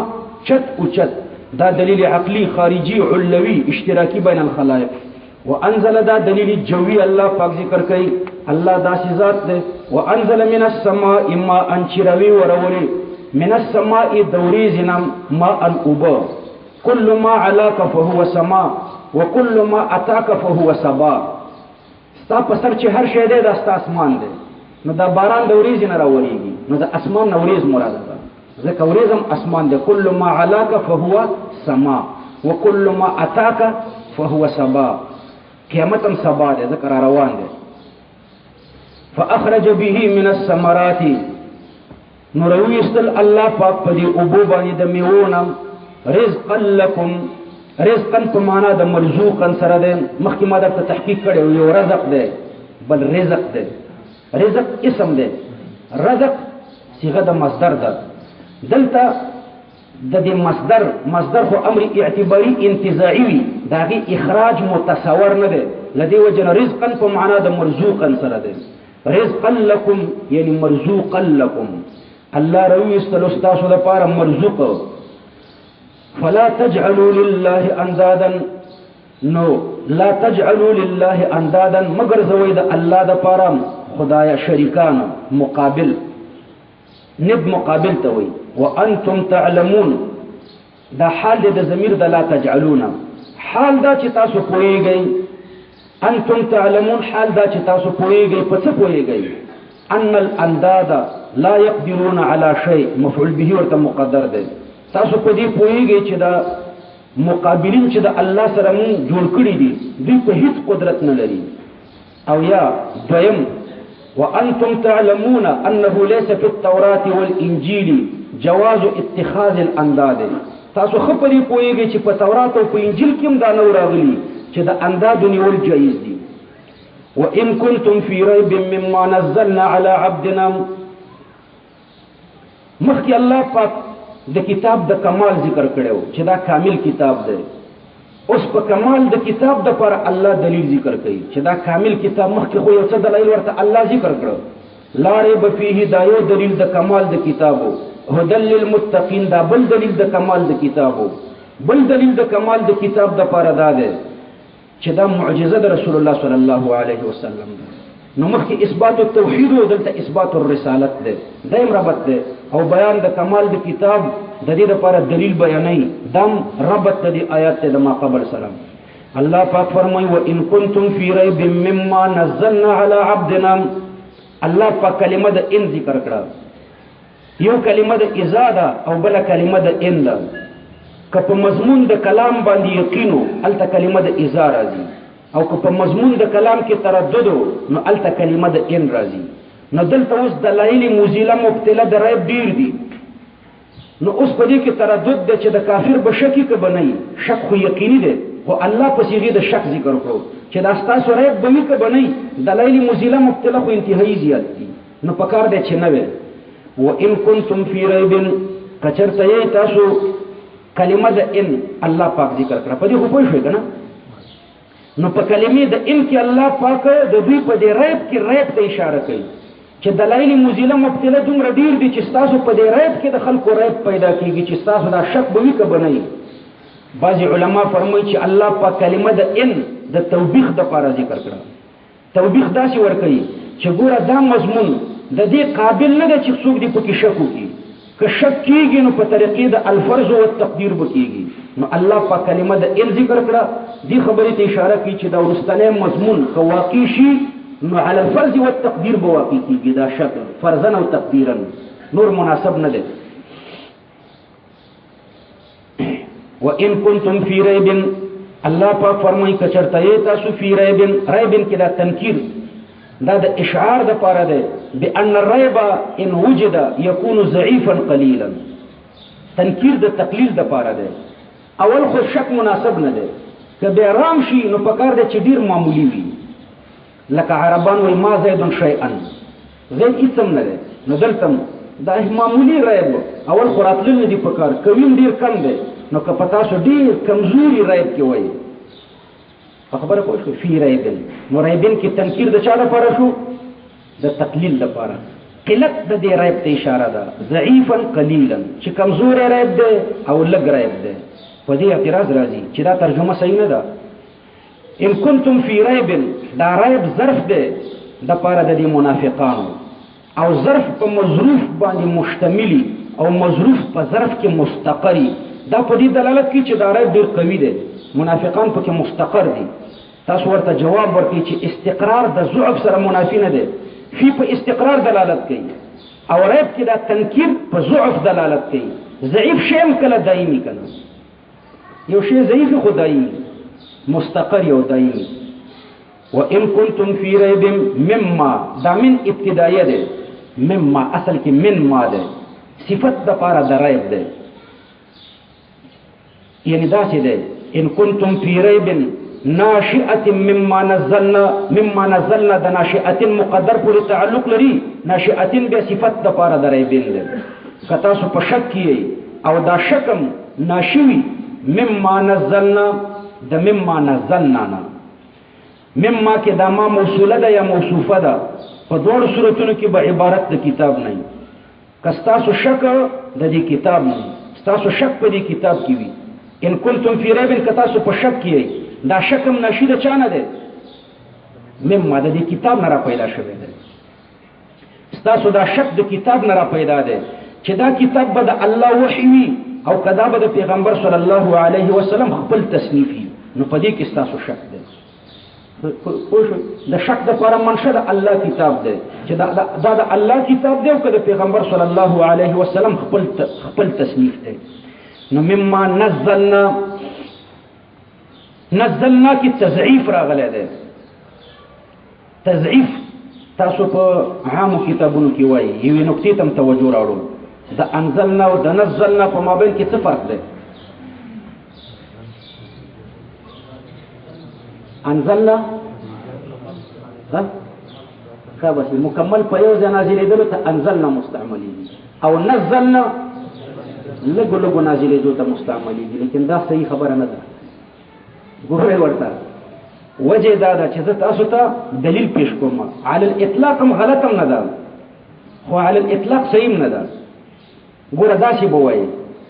چت او چت دا دلیل عقلی خارجي علوي اشتراکی بین الخلائق وانزل دا دلیل جوی الله پاک ذکر کوي الله داسې ذات دی وانزل من السماء ماء چروي وروري من السماء دوريزنا ماء أبا كل ما علاك فهو سماء وكل ما أتاك فهو سبا ستا پسر چې هر شی دی دا ستا اسمان دی نو دا باران دوريزنا راوريږي نو دا اسمان نوريز مراد ده ځکه وريزم اسمان دی كل ما علاك فهو سماء وكل ما أتاك فهو سبا قیامتم سبا دی ذکر روان دی فأخرج به من الثمرات نوروي استل الله پاک په دې ابو باندې د میوونه رزقا لكم رزقا په معنا د مرزوقا سره ده مخکې ما درته تحقیق کړو یو رزق ده بل رزق ده رزق اسم ده رزق صيغه د مصدر ده دلته د دې مصدر خو امر اعتباري انتزاعي وي داغي اخراج متصور نه ده لدی وجه رزقا په معنا د مرزوقا سره ده رزقا لكم یعنی مرزوقا لكم الله روي استلستاسو د پاره مرزوق فلا تجعلوا لله اندادا نو لا تجعلوا لله اندادا مگر زوی د الله د پاره خدایا شریکان مقابل نب مقابل ته وي وانتم تعلمون دا حال د ضمیر د لا تجعلون حال دا چې تاسو پوهیږئ انتم تعلمون حال دا چې تاسو پوهیږئ په څه پوهیږئ ان الانداد لا يقدرون على شيء مفعول به ورته مقدر دی تاسو په دې پوهیږئ چې دا مقابلین چې د الله سره مون جوړ کړی دي دوی په هیڅ قدرت نه لري او یا دویم وانتم تعلمون انه ليس في التوراة والانجيل جواز اتخاذ الانداد. تاسو خبري پويږي چې په تورات او په انجیل کې هم دا نو راغلي چې د انداد نیول جایز دي. وان كنتم في ريب مما نزلنا على عبدنا، مخکې الله پاک د کتاب د کمال ذکر کړو چې دا کامل کتاب دی. اوس په کمال د کتاب د پر الله دلیل ذکر کوي چې دا کامل کتاب. مخکې خو یو څه دلایل ورته الله ذکر کړو، لا ریب فیه، دا یو دلیل د کمال د کتابو. هدى للمتقین، دا بل دلیل د کمال د کتابو. بل دلیل د کمال د کتاب د پر ادا ده چې دا معجزه د رسول الله صلی الله علیه وسلم ده. نو مخکې اثبات التوحید او دلته اثبات الرسالت ده، دایم ربط ده. او بیان د کمال د کتاب د دې لپاره دلیل بیانای، دم ربط د آیات ته د ما قبل سلام. الله پاک فرمایي وان کنتم فی ریب مما نزلنا علی عبدنا. الله پاک کلمه د ان ذکر کړه، یو کلمه د اذا ده او بل کلمه د ان ده. که په مضمون د کلام باندې یقینو الته کلمه د اذا راځي، او که په مضمون د کلام کې تردد نو الته کلمه د ان راځي. نو دلته اوس دلایل موزیله مبتلا د ریب ډیر دي. نو اوس په دې کې تردد ده چې د کافر به شک کې بنئ. شک خو یقیني ده، خو الله په صيغه د شک ذکر کړو چې دا ستاسو ریب به کې بنئ. دلایل موزیله مبتلا خو انتهایی زیات دي، نو پکار ده چې نه وي. وان کنتم فی ریب، کچرته یې تاسو کلمه د ان الله پاک ذکر کړه. په دې خو پوه شئ کنه. نو په کلمې د ان کې الله پاک د دوی په دې ریب کې ریب ته اشاره کوي چې دلایل موزیله مبتلا دومره ډیر دي چې تاسو په دې ریب کې د خلکو ریب پیدا کیږي چې تاسو دا شک به وکړئ بنئ. بعض علما فرمایي چې الله پاک کلمه د ان د توبیخ د لپاره ذکر کړه. توبیخ داسې ورکوي چې ګوره دا مضمون د دې قابل نه دی چې څوک دې پکې شک وکړي. که شک کیږي نو په طریقې د الفرض او التقدیر به کیږي. نو الله پاک کلمه د ان ذکر کړه، دې خبرې ته اشاره کوي چې دا ورستنی مضمون که واقع شي نو علی الفرض والتقدیر به واقع کیږي. دا شک فرضا او تقدیرا نور مناسب نه دی. وان کنتم فی ریب، الله پاک فرمایي کچرته یې تاسو فی ریب، ریب کې دا تنکیر دا د اشعار د پاره ده بان الريب ان وجد يكون ضعيفا قليلا. تنکیر د تقلیل د پاره ده. اول خو شک مناسب نه ده، که به رام شي نو پکار ده چې ډیر معمولی وي. لکه عربان وای ما زید شیئا، زید اسم نه ده. نو دلته دا معمولی ریب اول خو راتلل نه دي پکار، کوم ډیر کم ده. نو که پتا سو ډیر کمزوري ریب کې وای خبره کوي فی ریبن. نو ریبن کې تنکیر د چا لپاره شو؟ د تقلیل لپاره. قلت د دې ریب ته اشاره ده، ضعیفا قلیلا، چې کمزور ریب ده او لږ ریب ده. په دې اعتراض راځي چې دا ترجمه صحیح نه ده. ان کنتم فی ریب، دا ریب ظرف ده د لپاره د دې منافقانو، او ظرف په مظروف باندې مشتملی او مظروف په ظرف کې مستقری. دا په دې دلالت کوي چې دا ریب ډیر قوي ده، منافقان پکې مستقر دي. تاسو ورته جواب ورکړئ چې استقرار د ضعف سره منافی نه دی. فی په استقرار دلالت کوي، او ریب کې دا تنکیر په ضعف دلالت کوي. ضعیف شی هم کله دایمي کنه، یو شی ضعیف خو دایمي، مستقر یو دایمي. وان کنتم فی ریب مما، دا من ابتدایه ده. مما اصل کې من ما ده، صفت د پاره د ریب ده. یعنی دا څه ده؟ ان کنتم فی ریب ناشئه مما نزلنا د ناشئه مقدر پر تعلق لري. ناشئه به صفت د پاره د ریبین ده. کتا سو په شک کې او دا شکم ناشوي مما نزلنا د مما نزلنا نه. مما کې دا ما موصوله ده یا موصوفه ده. په دوه صورتونو کې به عبارت د کتاب نه. کستا سو شک د دې کتاب نه، تاسو شک په دې کتاب کې وي. ان کنتم فی ریب کتا سو په شک کې دا شکم نشي د چانه ده، مما د دې کتاب نه را پیدا شوی ده. تاسو دا شک د کتاب نه را پیدا ده چې دا کتاب به د الله وحی وي او کدا به د پیغمبر صلی الله علیه وسلم خپل تصنیف وي. نو په دې کې تاسو شک ده. د شک د لپاره منشأ د الله کتاب ده چې دا د الله کتاب ده او کدا پیغمبر صلی الله علیه وسلم خپل تصنیف ده. نو مما نزلنا کی تضعیف راغله ده. تضعیف تاسو په عامو کتابونو کې وایي یوې نقطې ته توجه راوړو د انزلنا او د نزلنا په مابین کې څه فرق دی؟ انزلنا ها بس مکمل په یو ځای نازلېدلو ته انزلنا مستعملېږي او نزلنا لږو لږو نازلېدو ته مستعملېږي، لیکن دا صحیح خبره نه ده. ګورئ ورته وجه دا ده چې زه تاسو ته دلیل پیش کوم. علی الاطلاق هم غلط هم نه ده، خو علی الاطلاق صحیح هم نه ده. ګوره داسې به وایي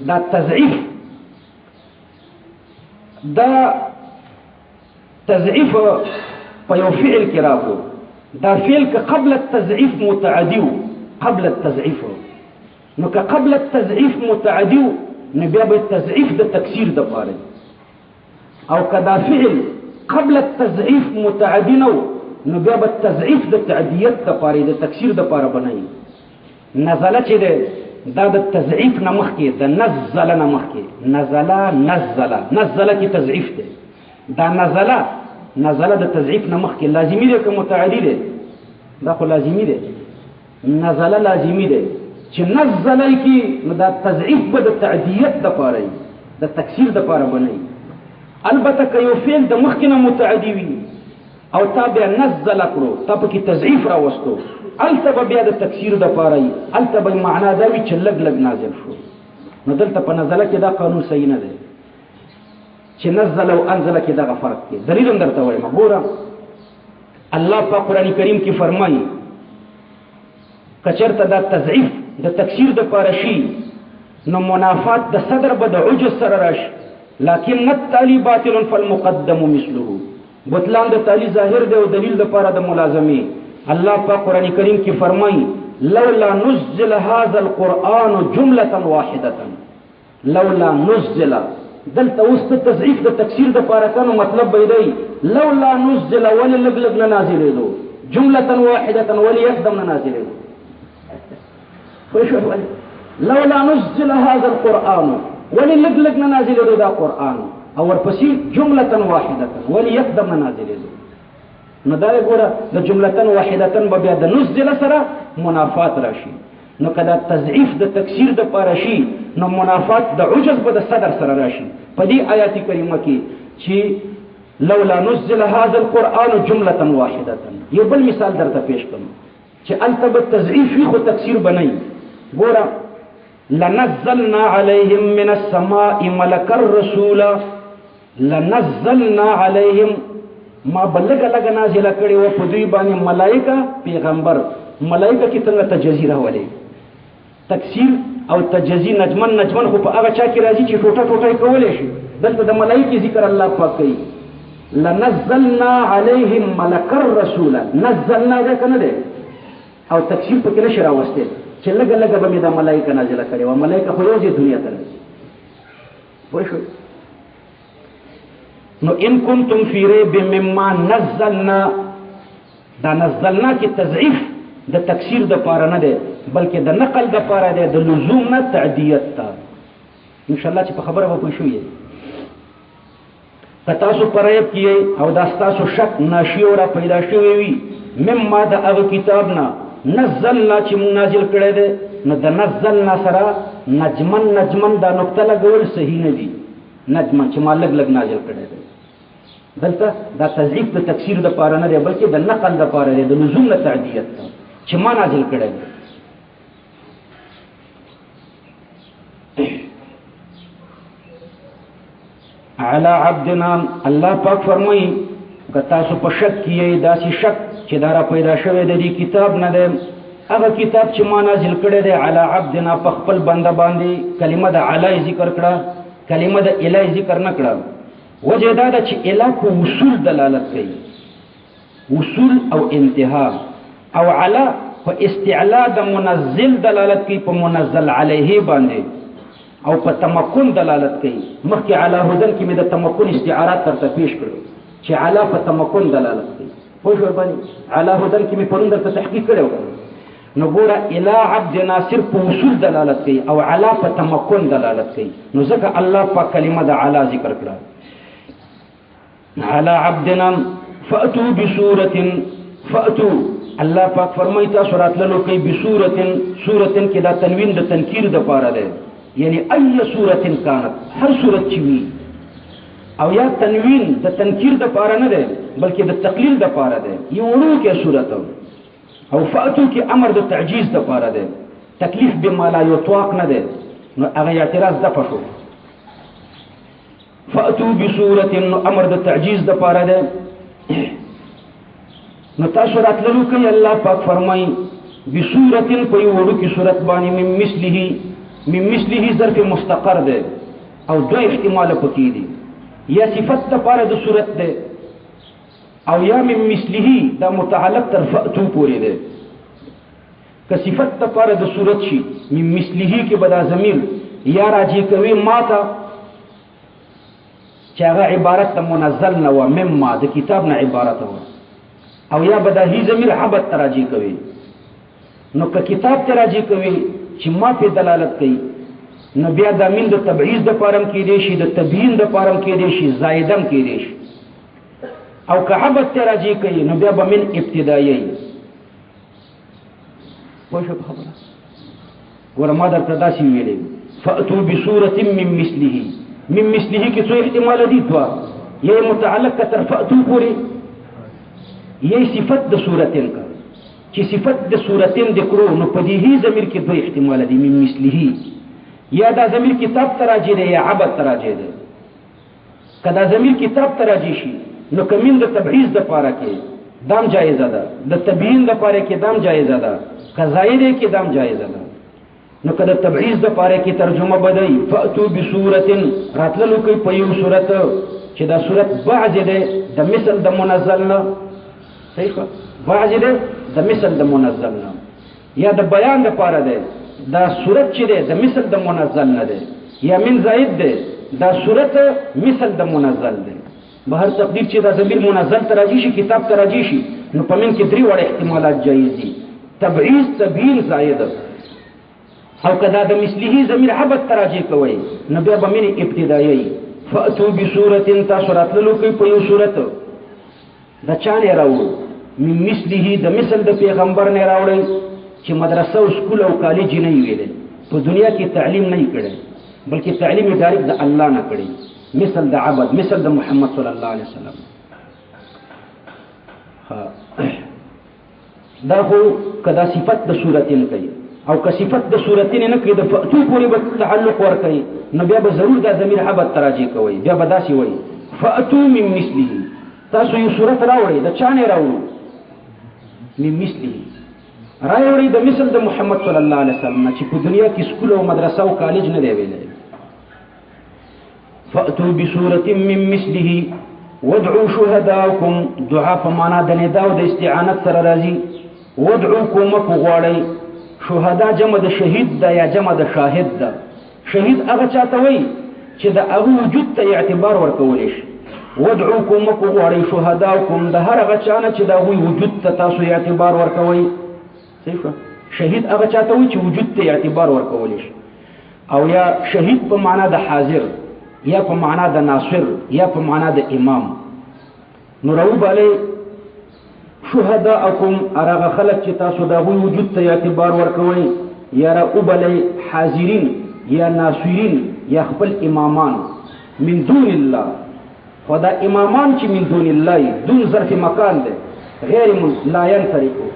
دا تضعیف، دا تضعیف په یو فعل کې راغلو، دا فعل که قبل التضعیف متعدی و، قبل التضعیف نو که قبل التضعیف متعدی و نو بیا به تضعیف د تکسیر د پاره، او که دا فعل قبل التضعیف متعدی نو نو بیا به تضعیف د تعدیت د پاره د تکسیر د پاره بنای. نزله چې ده دا د تضعیف نه مخکې د نزله نه مخکې، نزله کې تضعیف ده، دا نزله د تضعیف نه مخکې لازمی ده که متعدی ده؟ دا خو لازمی ده، نزله لازمی ده چې نزله کې نو دا تضعیف به د تعدیت د پاره د تکسیر د پاره بنای. البته که یو فعل د مخکې نه متعدی وي او تا بیا نزل کړو، تا پکې تضعیف راوستو، هلته به بیا د تکسیر د پاره وي، هلته به معنا دا وي چې لږ لږ نازل شو. نو دلته په نزله کې دا قانون صحیح نه دی چې نزل او انزل کې دغه فرق دی. دلیل هم درته وایم. ګوره الله په قرآن کریم کې فرمایي که چېرته دا تضعیف د تکسیر د پاره شي نو منافات د صدر به د عجز سره راشي، لكن التالي باطل فالمقدم مثله. بطلان د تالی ظاهر دی او دلیل د پاره د ملازمه. الله په قرآن کریم کې فرمایي لولا نزل هذا القرآن جملة واحدة، لولا نزل دلته اوس د تضعیف د تکسیر د پاره کانو مطلب به دی لولا نزل ولی لږ لږ نه نازلېدو، جملة واحدة ولی یکدم نه نازلېدو. لولا نزل هذا القرآن ولی لږ لږ نه نازلېدو دا قرآن، او ورپسې جملة واحدة ولی یکدم نه نازلېدو. نو دا ګوره د جملة واحدة به بیا د نزل سره منافات راشي. نو که دا تضعیف د تکسیر د پاره شي نو منافات د عجز به د صدر سره راشي. په دې آیات کریمه کې چې لولا نزل هذا القرآن جملة واحدة، یو بل مثال درته پیش کوم چې هلته به تضعیف وي خو تکسیر به نه وي. ګوره لنزلنا عليهم من السماء ملكا رسولا، لنزلنا عليهم ما بلغه لګه نازله کړي و په دوی باندې ملائکه پیغمبر. ملائکه کې څنګه تجزیه راولي؟ تکسیر او تجزیه نجمن خو په هغه چا کې راځي چې ټوټه ټوټه کولای شي. دلته د ملائکه ذکر الله پاک کوي لنزلنا عليهم ملكا رسولا، نزلنا ده کنه ده او تکسیر په کې نشي راوسته چې لګه لګه به دا ملائکه نازله کړي و. ملائکه خو یو ځای دنیا ته راځي. پوه شو؟ نو ان کنتم فی ریب مما نزلنا، دا نزلنا کې تضعیف د تکسیر د پاره نه دی بلکې د نقل د پاره دی، د لزوم نه تعدیت ته. ان شاء الله چې په خبره به پوه شوئ. که تاسو په ریب کې او دا ستاسو شک ناشی او را پیدا شوی وي مما د هغه کتاب نه نزلنا چې مونږ نازل کړی دی، نو د نزلنا سره نجمن دا نقطه لګول صحیح نه دي. نجمن چې ما لږ لږ نازل کړی دی، دلته دا تضعیف د تکسیر د پاره نه دی بلکې د نقل د پاره دی، د لزوم نه تعدیت ته چې ما نازل کړی دی. علی عبدنا، الله پاک فرمایي که تاسو په شک کې داسې شک چې دا را پیدا شوی د دې کتاب نه دی، هغه کتاب چې ما نازل کړی دی علی عبدنا په خپل بنده باندې، کلمه د علی ذکر کړه، کلمه د الی ذکر نه کړه. وجه دا ده چې الی په وصول دلالت کوي، وصول او انتها، او علی په استعلا د منزل دلالت کوي په منزل علیه باندې، او په تمکن دلالت کوي. مخکې علی هدن کې مې د تمکن استعارات ترته پیش کړو چې علی په تمکن دلالت کوي. پوه شو باندې علی هدن کې مې پرون درته تحقیق کړو. نو ګوره الی عبدنا صرف په وصول دلالت کوي او علی په تمکن دلالت کوي. نو ځکه الله په کلمه د علی ذکر کړه. علی عبدنا فاتو بسوره، فاتو الله پاک فرمایي تاسو راتللو کوي بصورتن صورتن کې دا تنوین د تنکیر د پاره ده یعنی ای صورتن کانت هر صورت چې وي او یا تنوین د تنکیر د پاره نه ده بلکې د تقلیل د پاره ده یو ورو کې صورت او فاتو کې امر د تعجیز د پاره ده تکلیف بما لا یطاق نه ده نو هغه اعتراض د پښو فاتو بصورتن امر د تعجیز د پاره ده نو تاسو راتللو کوي الله پاک فرمایي بصورتن په یو ورو کې صورت باندې من مثله ظرف مستقر ده او دو احتمال پکې دي یا صفت د پاره د صورت ده او یا من مثله دا متعلق تر فاتو پورې ده که صفت د پاره د صورت شي من مثله کې بدا ضمیر یا راځي کوي ماته چې هغه عبارت د منزل نه و مما د کتاب نه عبارت و او یا بداهی ضمیر حبت تراجی کوي نو که کتاب تراجی کوي چې ما په دلالت کوي نو بیا د من د تبعیض د پارم کې دی شي د تبیین د پارم کې دی شي زائدم کې دی شي او که حبت تراجی کوي نو بیا به من ابتدایي وښه خبره ورما درته داسې ویلې فاتو بصوره من مثله کې څو احتمال دي دوا یې متعلق تر فاتو پورې یې صفت د صورتین کا چې صفت د صورتین د کړو نو په دې ضمیر کې دوه احتمال دي من مثله یا دا ضمیر کتاب تراجی دی یا عبد تراجی دی کدا ضمیر کتاب تراجی شي نو کمین د تبعیض د پاره کې دام جایزه ده د تبیین د پاره کې دام جایزه ده کزایده کې دام جایزه ده نو کدا تبعیض د پاره کې ترجمه بدای فاتو بصورتن راتللو کوي په یو صورت چې دا صورت بعض ده د مثل د منزل نه صحیح بعض ده د مثل د منزل نه یا د بیان د پاره ده دا صورت چې ده د مثل د منزل نه ده یا من زائد ده دا صورت مثل د منزل ده بهر تقدیر چې دا ضمیر منزل تراجی شي کتاب تراجی شي نو په من کې درې وړ احتمالات جایز دي تبعیض تبیین زائد او کدا د مثله ضمیر حبت تراجی کوي نو بیا به من ابتدایي فاتو بصورت تاسو راتللو کوي په یو صورت دا چانه راوړو من مثله د مثل د پیغمبر نه راوړل چې مدرسه او سکول او کالج نه ویل په دنیا کې تعلیم نه کړي بلکې تعلیم ډایرکټ د الله نه کړي مثل د عبد مثل د محمد صلی الله علیه وسلم دا خو کدا صفت د صورتین کوي او که صفت د صورتین نه کوي د فاتو پورې به تعلق ور کوي نو بیا به ضرور د ضمیر عبد تراجی کوي بیا به داسي وایي فاتو من مثله تاسو یو صورت راوړئ د چانه راوړو من مثله راوړئ د مثل د محمد صلی الله علیه وسلم چې په دنیا کې سکول او مدرسه او کالج نه دی ویلي فاتو بصورت من مثله وادعوا شهداءكم دعاء په معنا د ندا او د استعانت سره راځي وادعوا کومک غواړئ شهدا جمع د شهید ده یا جمع د شاهد ده شهید هغه چاته وایي چې د هغه وجود ته اعتبار ورکولی شي وادعوا کومک غواړئ شهداءکم د هر هغه چا نه چې د هغوی وجود ته تاسو اعتبار ورکوئ صحیح شهید هغه چاته وایي چې وجود ته اعتبار ورکولی شي او یا شهید په معنا د حاضر یا په معنا د ناصر یا په معنا د امام نو راوبالئ شهداءکم ارغه خلق چې تاسو د هغوی وجود ته اعتبار ورکوئ یا راوبالئ حاضرین یا ناصرین یا خپل امامان من دون الله خدا امامان چې من دون الله دون ظرف مکان ده غیر لا ينفرقو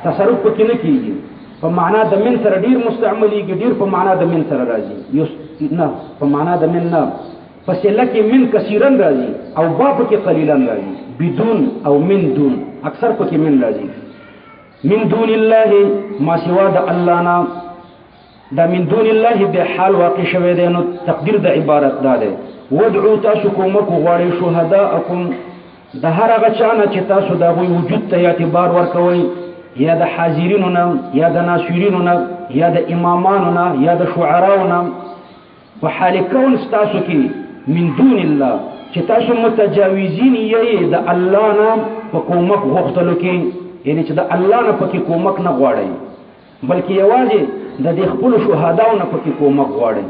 تصرف پکې نه کیږي په معنا د من سره ډیر مستعمليږي ډیر په معنا د من سره راځي نه په معنا د من نه پس لکه من کثیرن راځي او با پکې قلیلن راځي بدون او من دون اکثر پکې من راځي من دون الله ما سوا د الله نه دا من دون الله به حال واقع شوه دی نو تقدیر د عبارت دا ده ودعو تاسو کومک غواړئ شهداءکم د هر هغه چانه چې تاسو د هغوی وجود ته اعتبار ورکوئ یا د حاضرینو نه یا د ناصرینو نه یا د امامانو نه یا د شعراو نه په حال کون ستاسو کې من دون الله چې تاسو متجاوزین یې د الله نه په کومک غوښتلو کې یعنی چې د الله نه پکې کومک نه غواړئ بلکې یوازې د دې خپل شهداو نه پکې کومک غواړئ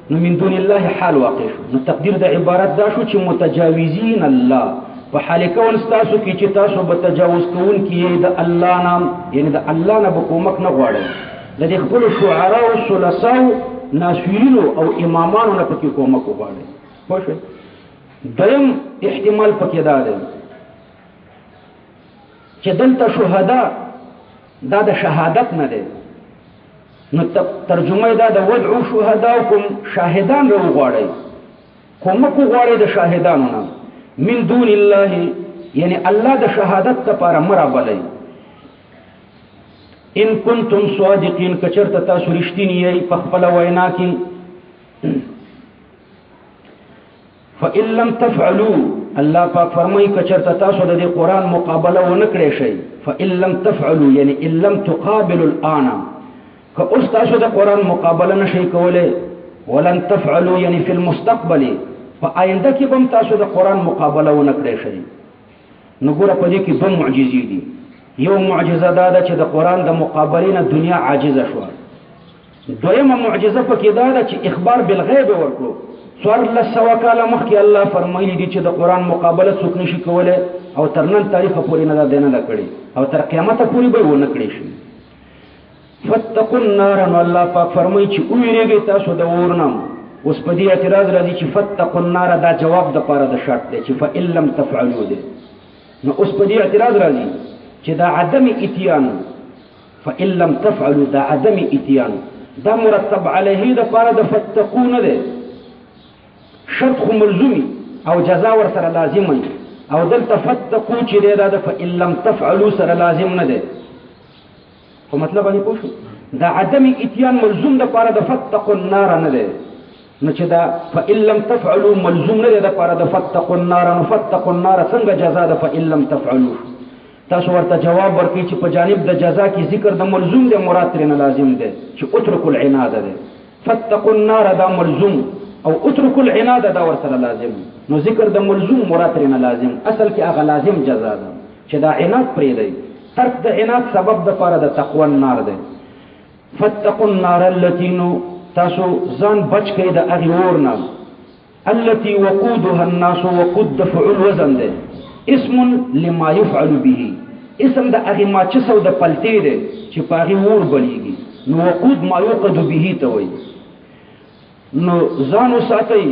نو من دون الله حال واقع شو نو تقدیر د عبارت دا شو چې متجاوزین الله په حال کون تاسو کې چې تاسو به تجاوز کوونکي د الله نام یعنی د الله نه به کومک نه غواړئ د دې خپل شعرا او ثلثاو ناسویرینو او امامانو نه پکې کومک وغواړئ. پوه شئ. دویم احتمال پکې دا دی چې دلته شهدا دا د شهادت نه دی، نو ترجمه دا د ودعو شهداکم شاهدان را وغواړئ، کومک وغواړئ د شاهدانو نه من دون الله یعنی الله د شهادت لپاره مرابلئ. ان کنتم صادقین کچرته تاسو رښتینی یې په خپل وینا کې. فإن لم تفعلوا الله پاک فرمایي کچرته تاسو د دې قران مقابله ونه کړئ شئ. فإن لم تفعلوا یعنی ان لم تقابلوا الآن که اوس تاسو د قران مقابله نشئ کولای، ولن تفعلوا یعنی فی المستقبل په آینده کې به تاسو د قران مقابله ونه کړئ شئ. نو ګوره په دې کې دوه معجزې دي. یو معجزه دا ده چې د قران د مقابلې نه دنیا عاجزه شوه. دویمه معجزه پکې دا ده چې اخبار بالغیب ورکړو. څوارلس سوه کاله مخکې الله فرمایلی دي چې د قران مقابله څوک نشي کولی او تر نن تاریخه پورې نه ده نه ده کړې او تر قیامته پورې به ونه کړې شي. فاتقوا النار نو الله پاک فرمایي چې وویرېږئ تاسو د اور نه. اوس په دې اعتراض راځي چې فاتقوا النار دا جواب د پاره د شرط دی چې فإن لم تفعلوا دی. نو اوس په دې اعتراض راځي چې دا عدم اتیان فإن لم تفعلوا دا عدم اتیان دا مرتب علیه د پاره د فتقون ده شرط خو ملزومی او جزا ور سره لازم وي او دلته فتقو چې دا د فإن لم تفعلوا سره لازم نه ده. په مطلب باندې پوه شو. دا عدم اتیان ملزوم د پاره د فتقوا النار نه ده. نو چې دا فإن لم تفعلوا ملزوم نه ده د پاره د فتقوا النار. نو فتقوا النار څنګه جزا ده فإن لم تفعلوا؟ تاسو ورته جواب ورکړئ چې په جانب د جزا کې ذکر د ملزوم دی، مراد ترې لازم دی چې اترکوا العناد دی. فتقوا النار دا ملزوم او اترکوا العناد دا ورسره لازم. نو ذکر د ملزوم مراد ترې لازم، اصل کې هغه لازم جزا ده چې دا عناد پرېږدئ. ترک د عناد سبب د پاره د تقوا النار دی. فتقوا النار التي نو تاسو ځان بچ کړئ د هغې اور نه التي وقودها الناس وقود د فعل وزن دی اسم لما يفعل به اسم د هغه ما چې سو د پلتې دی چې په هغې اور بلیږي. نو وقود ما يوقد به ته وایي. نو ځان وساتئ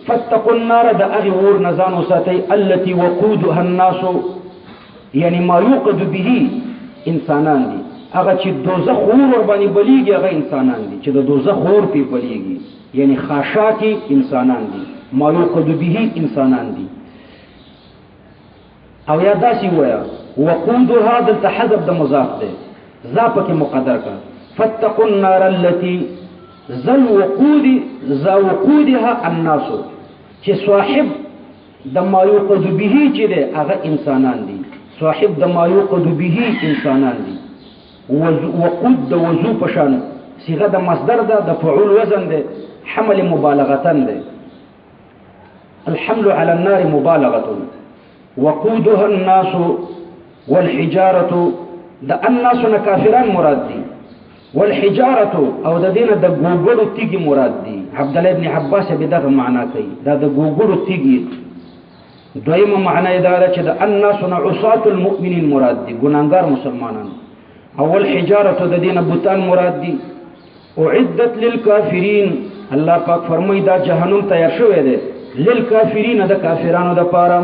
فاتقوا النار د هغې اور نه ځان وساتئ التي وقودها الناس یعنی ما يوقد به انسانان دي. هغه چې دوزخ اور ورباندې بلیږي هغه انسانان دي چې د دوزخ اور پې بلیږي یعنی خاشاکي انسانان دي. ما يوقد به انسانان دي. او یا داسې ووایه وقودها دلته حذف د مضاف دی ذا پکې مقدر کړه. فاتقوا النار التي ذا وقودها الناس چې صاحب د ما يوقد به چې دی هغه انسانان دي. صاحب د ما يوقد به انسانان دي. وقود د وضو په شان صيغه د مصدر ده د فعول وزن دی حمل مبالغتن دی. الحمل على النار مبالغه. وقودها الناس والحجاره د الناس نه کافران مراد دي والحجاره او د دینه د ګوګړو تیږي مراد دي. عبد الله ابن عباس به دغه معنا کوي دا د ګوګړو تیږي. دویمه معنا یې دا چې د الناس نه عصاة المؤمنین مراد دي ګناګار مسلمانان. او الحجاره د دینه بوتان مراد دي. اعدت للكافرین الله پاک فرمایي دا جهنم تیار شوی دی للكافرین د کافرانو د پاره.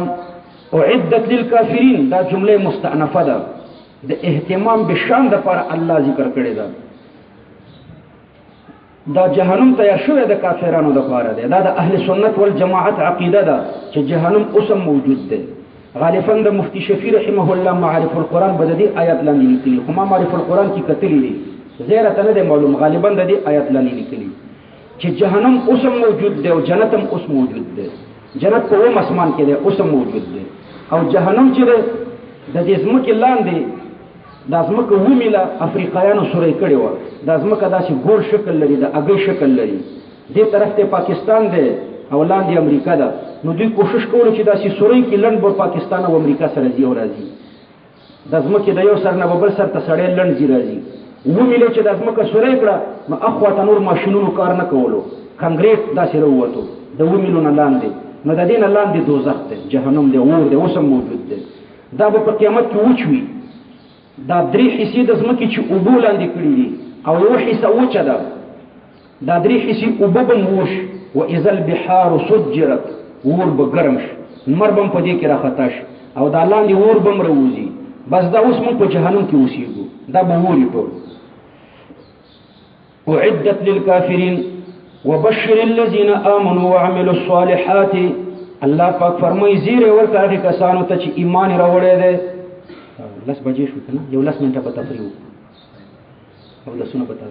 اعدت للكافرین دا جمله مستأنفه ده د اهتمام بشان د پر الله ذکر کړی ده. دا جهنم تیار شوی د کافرانو د پاره ده. دا د اهل سنت والجماعت عقیده ده چې جهنم اوسم موجود ده. غالبا د مفتی شفیع رحمه الله معارف القرآن به د دې آیات لاندې لیکلي خو ما معارف القرآن کې کتلي دي زیرته نه دی معلوم. غالبا د دې آیات لاندې لیکلي چې جهنم اوسم موجود ده او جنت هم اوس موجود ده. جنت په اوم اسمان کې ده اوسم موجود ده او جهنم چې د دې ځمکې لاندې دا ځمکه ومیله افریقایانو سورۍ کړې وه. دا ځمکه داسې ګول شکل لري د اګۍ شکل لري. دې طرف ته پاکستان دی او لاندې امریکا ده. نو دوی کوشش کولو چې داسې سورۍ کې لنډ به پاکستان او امریکا سره ځي او راځي. د ځمکې د یو سر نه به بل سر ته سړی لنډ ځي راځي. ومیلې چې دا ځمکه سورۍ کړه نو اخواته نور ماشینونو کار نه کولو. کنګریټ داسې راووتو د ومیلو نه لاندې نو د دین الله دی دوزخ دی جهنم دی اور دی اوسم موجود دی دا به په قیامت کې وچوي دا درې حصے د زمکه چې اوبو لاندې کړی دي او یو حصہ وچه ده دا درې حصے اوبه به موش و اذا البحار سجرت اور به ګرم شي مر بم په دې کې راخطا شي او دا لاندې اور بم راوځي بس دا اوس موږ په جهنم کې اوسېږو دا به ووري ټول اعدت للكافرين وبشر الذين آمنوا وعملوا الصالحات الله پاک فرمایي زیره ورکړه هغه کسانو ته چې ایمان راوړی دی لس بجې شو کنه یو لس منټه په تفریح او لسونه پتا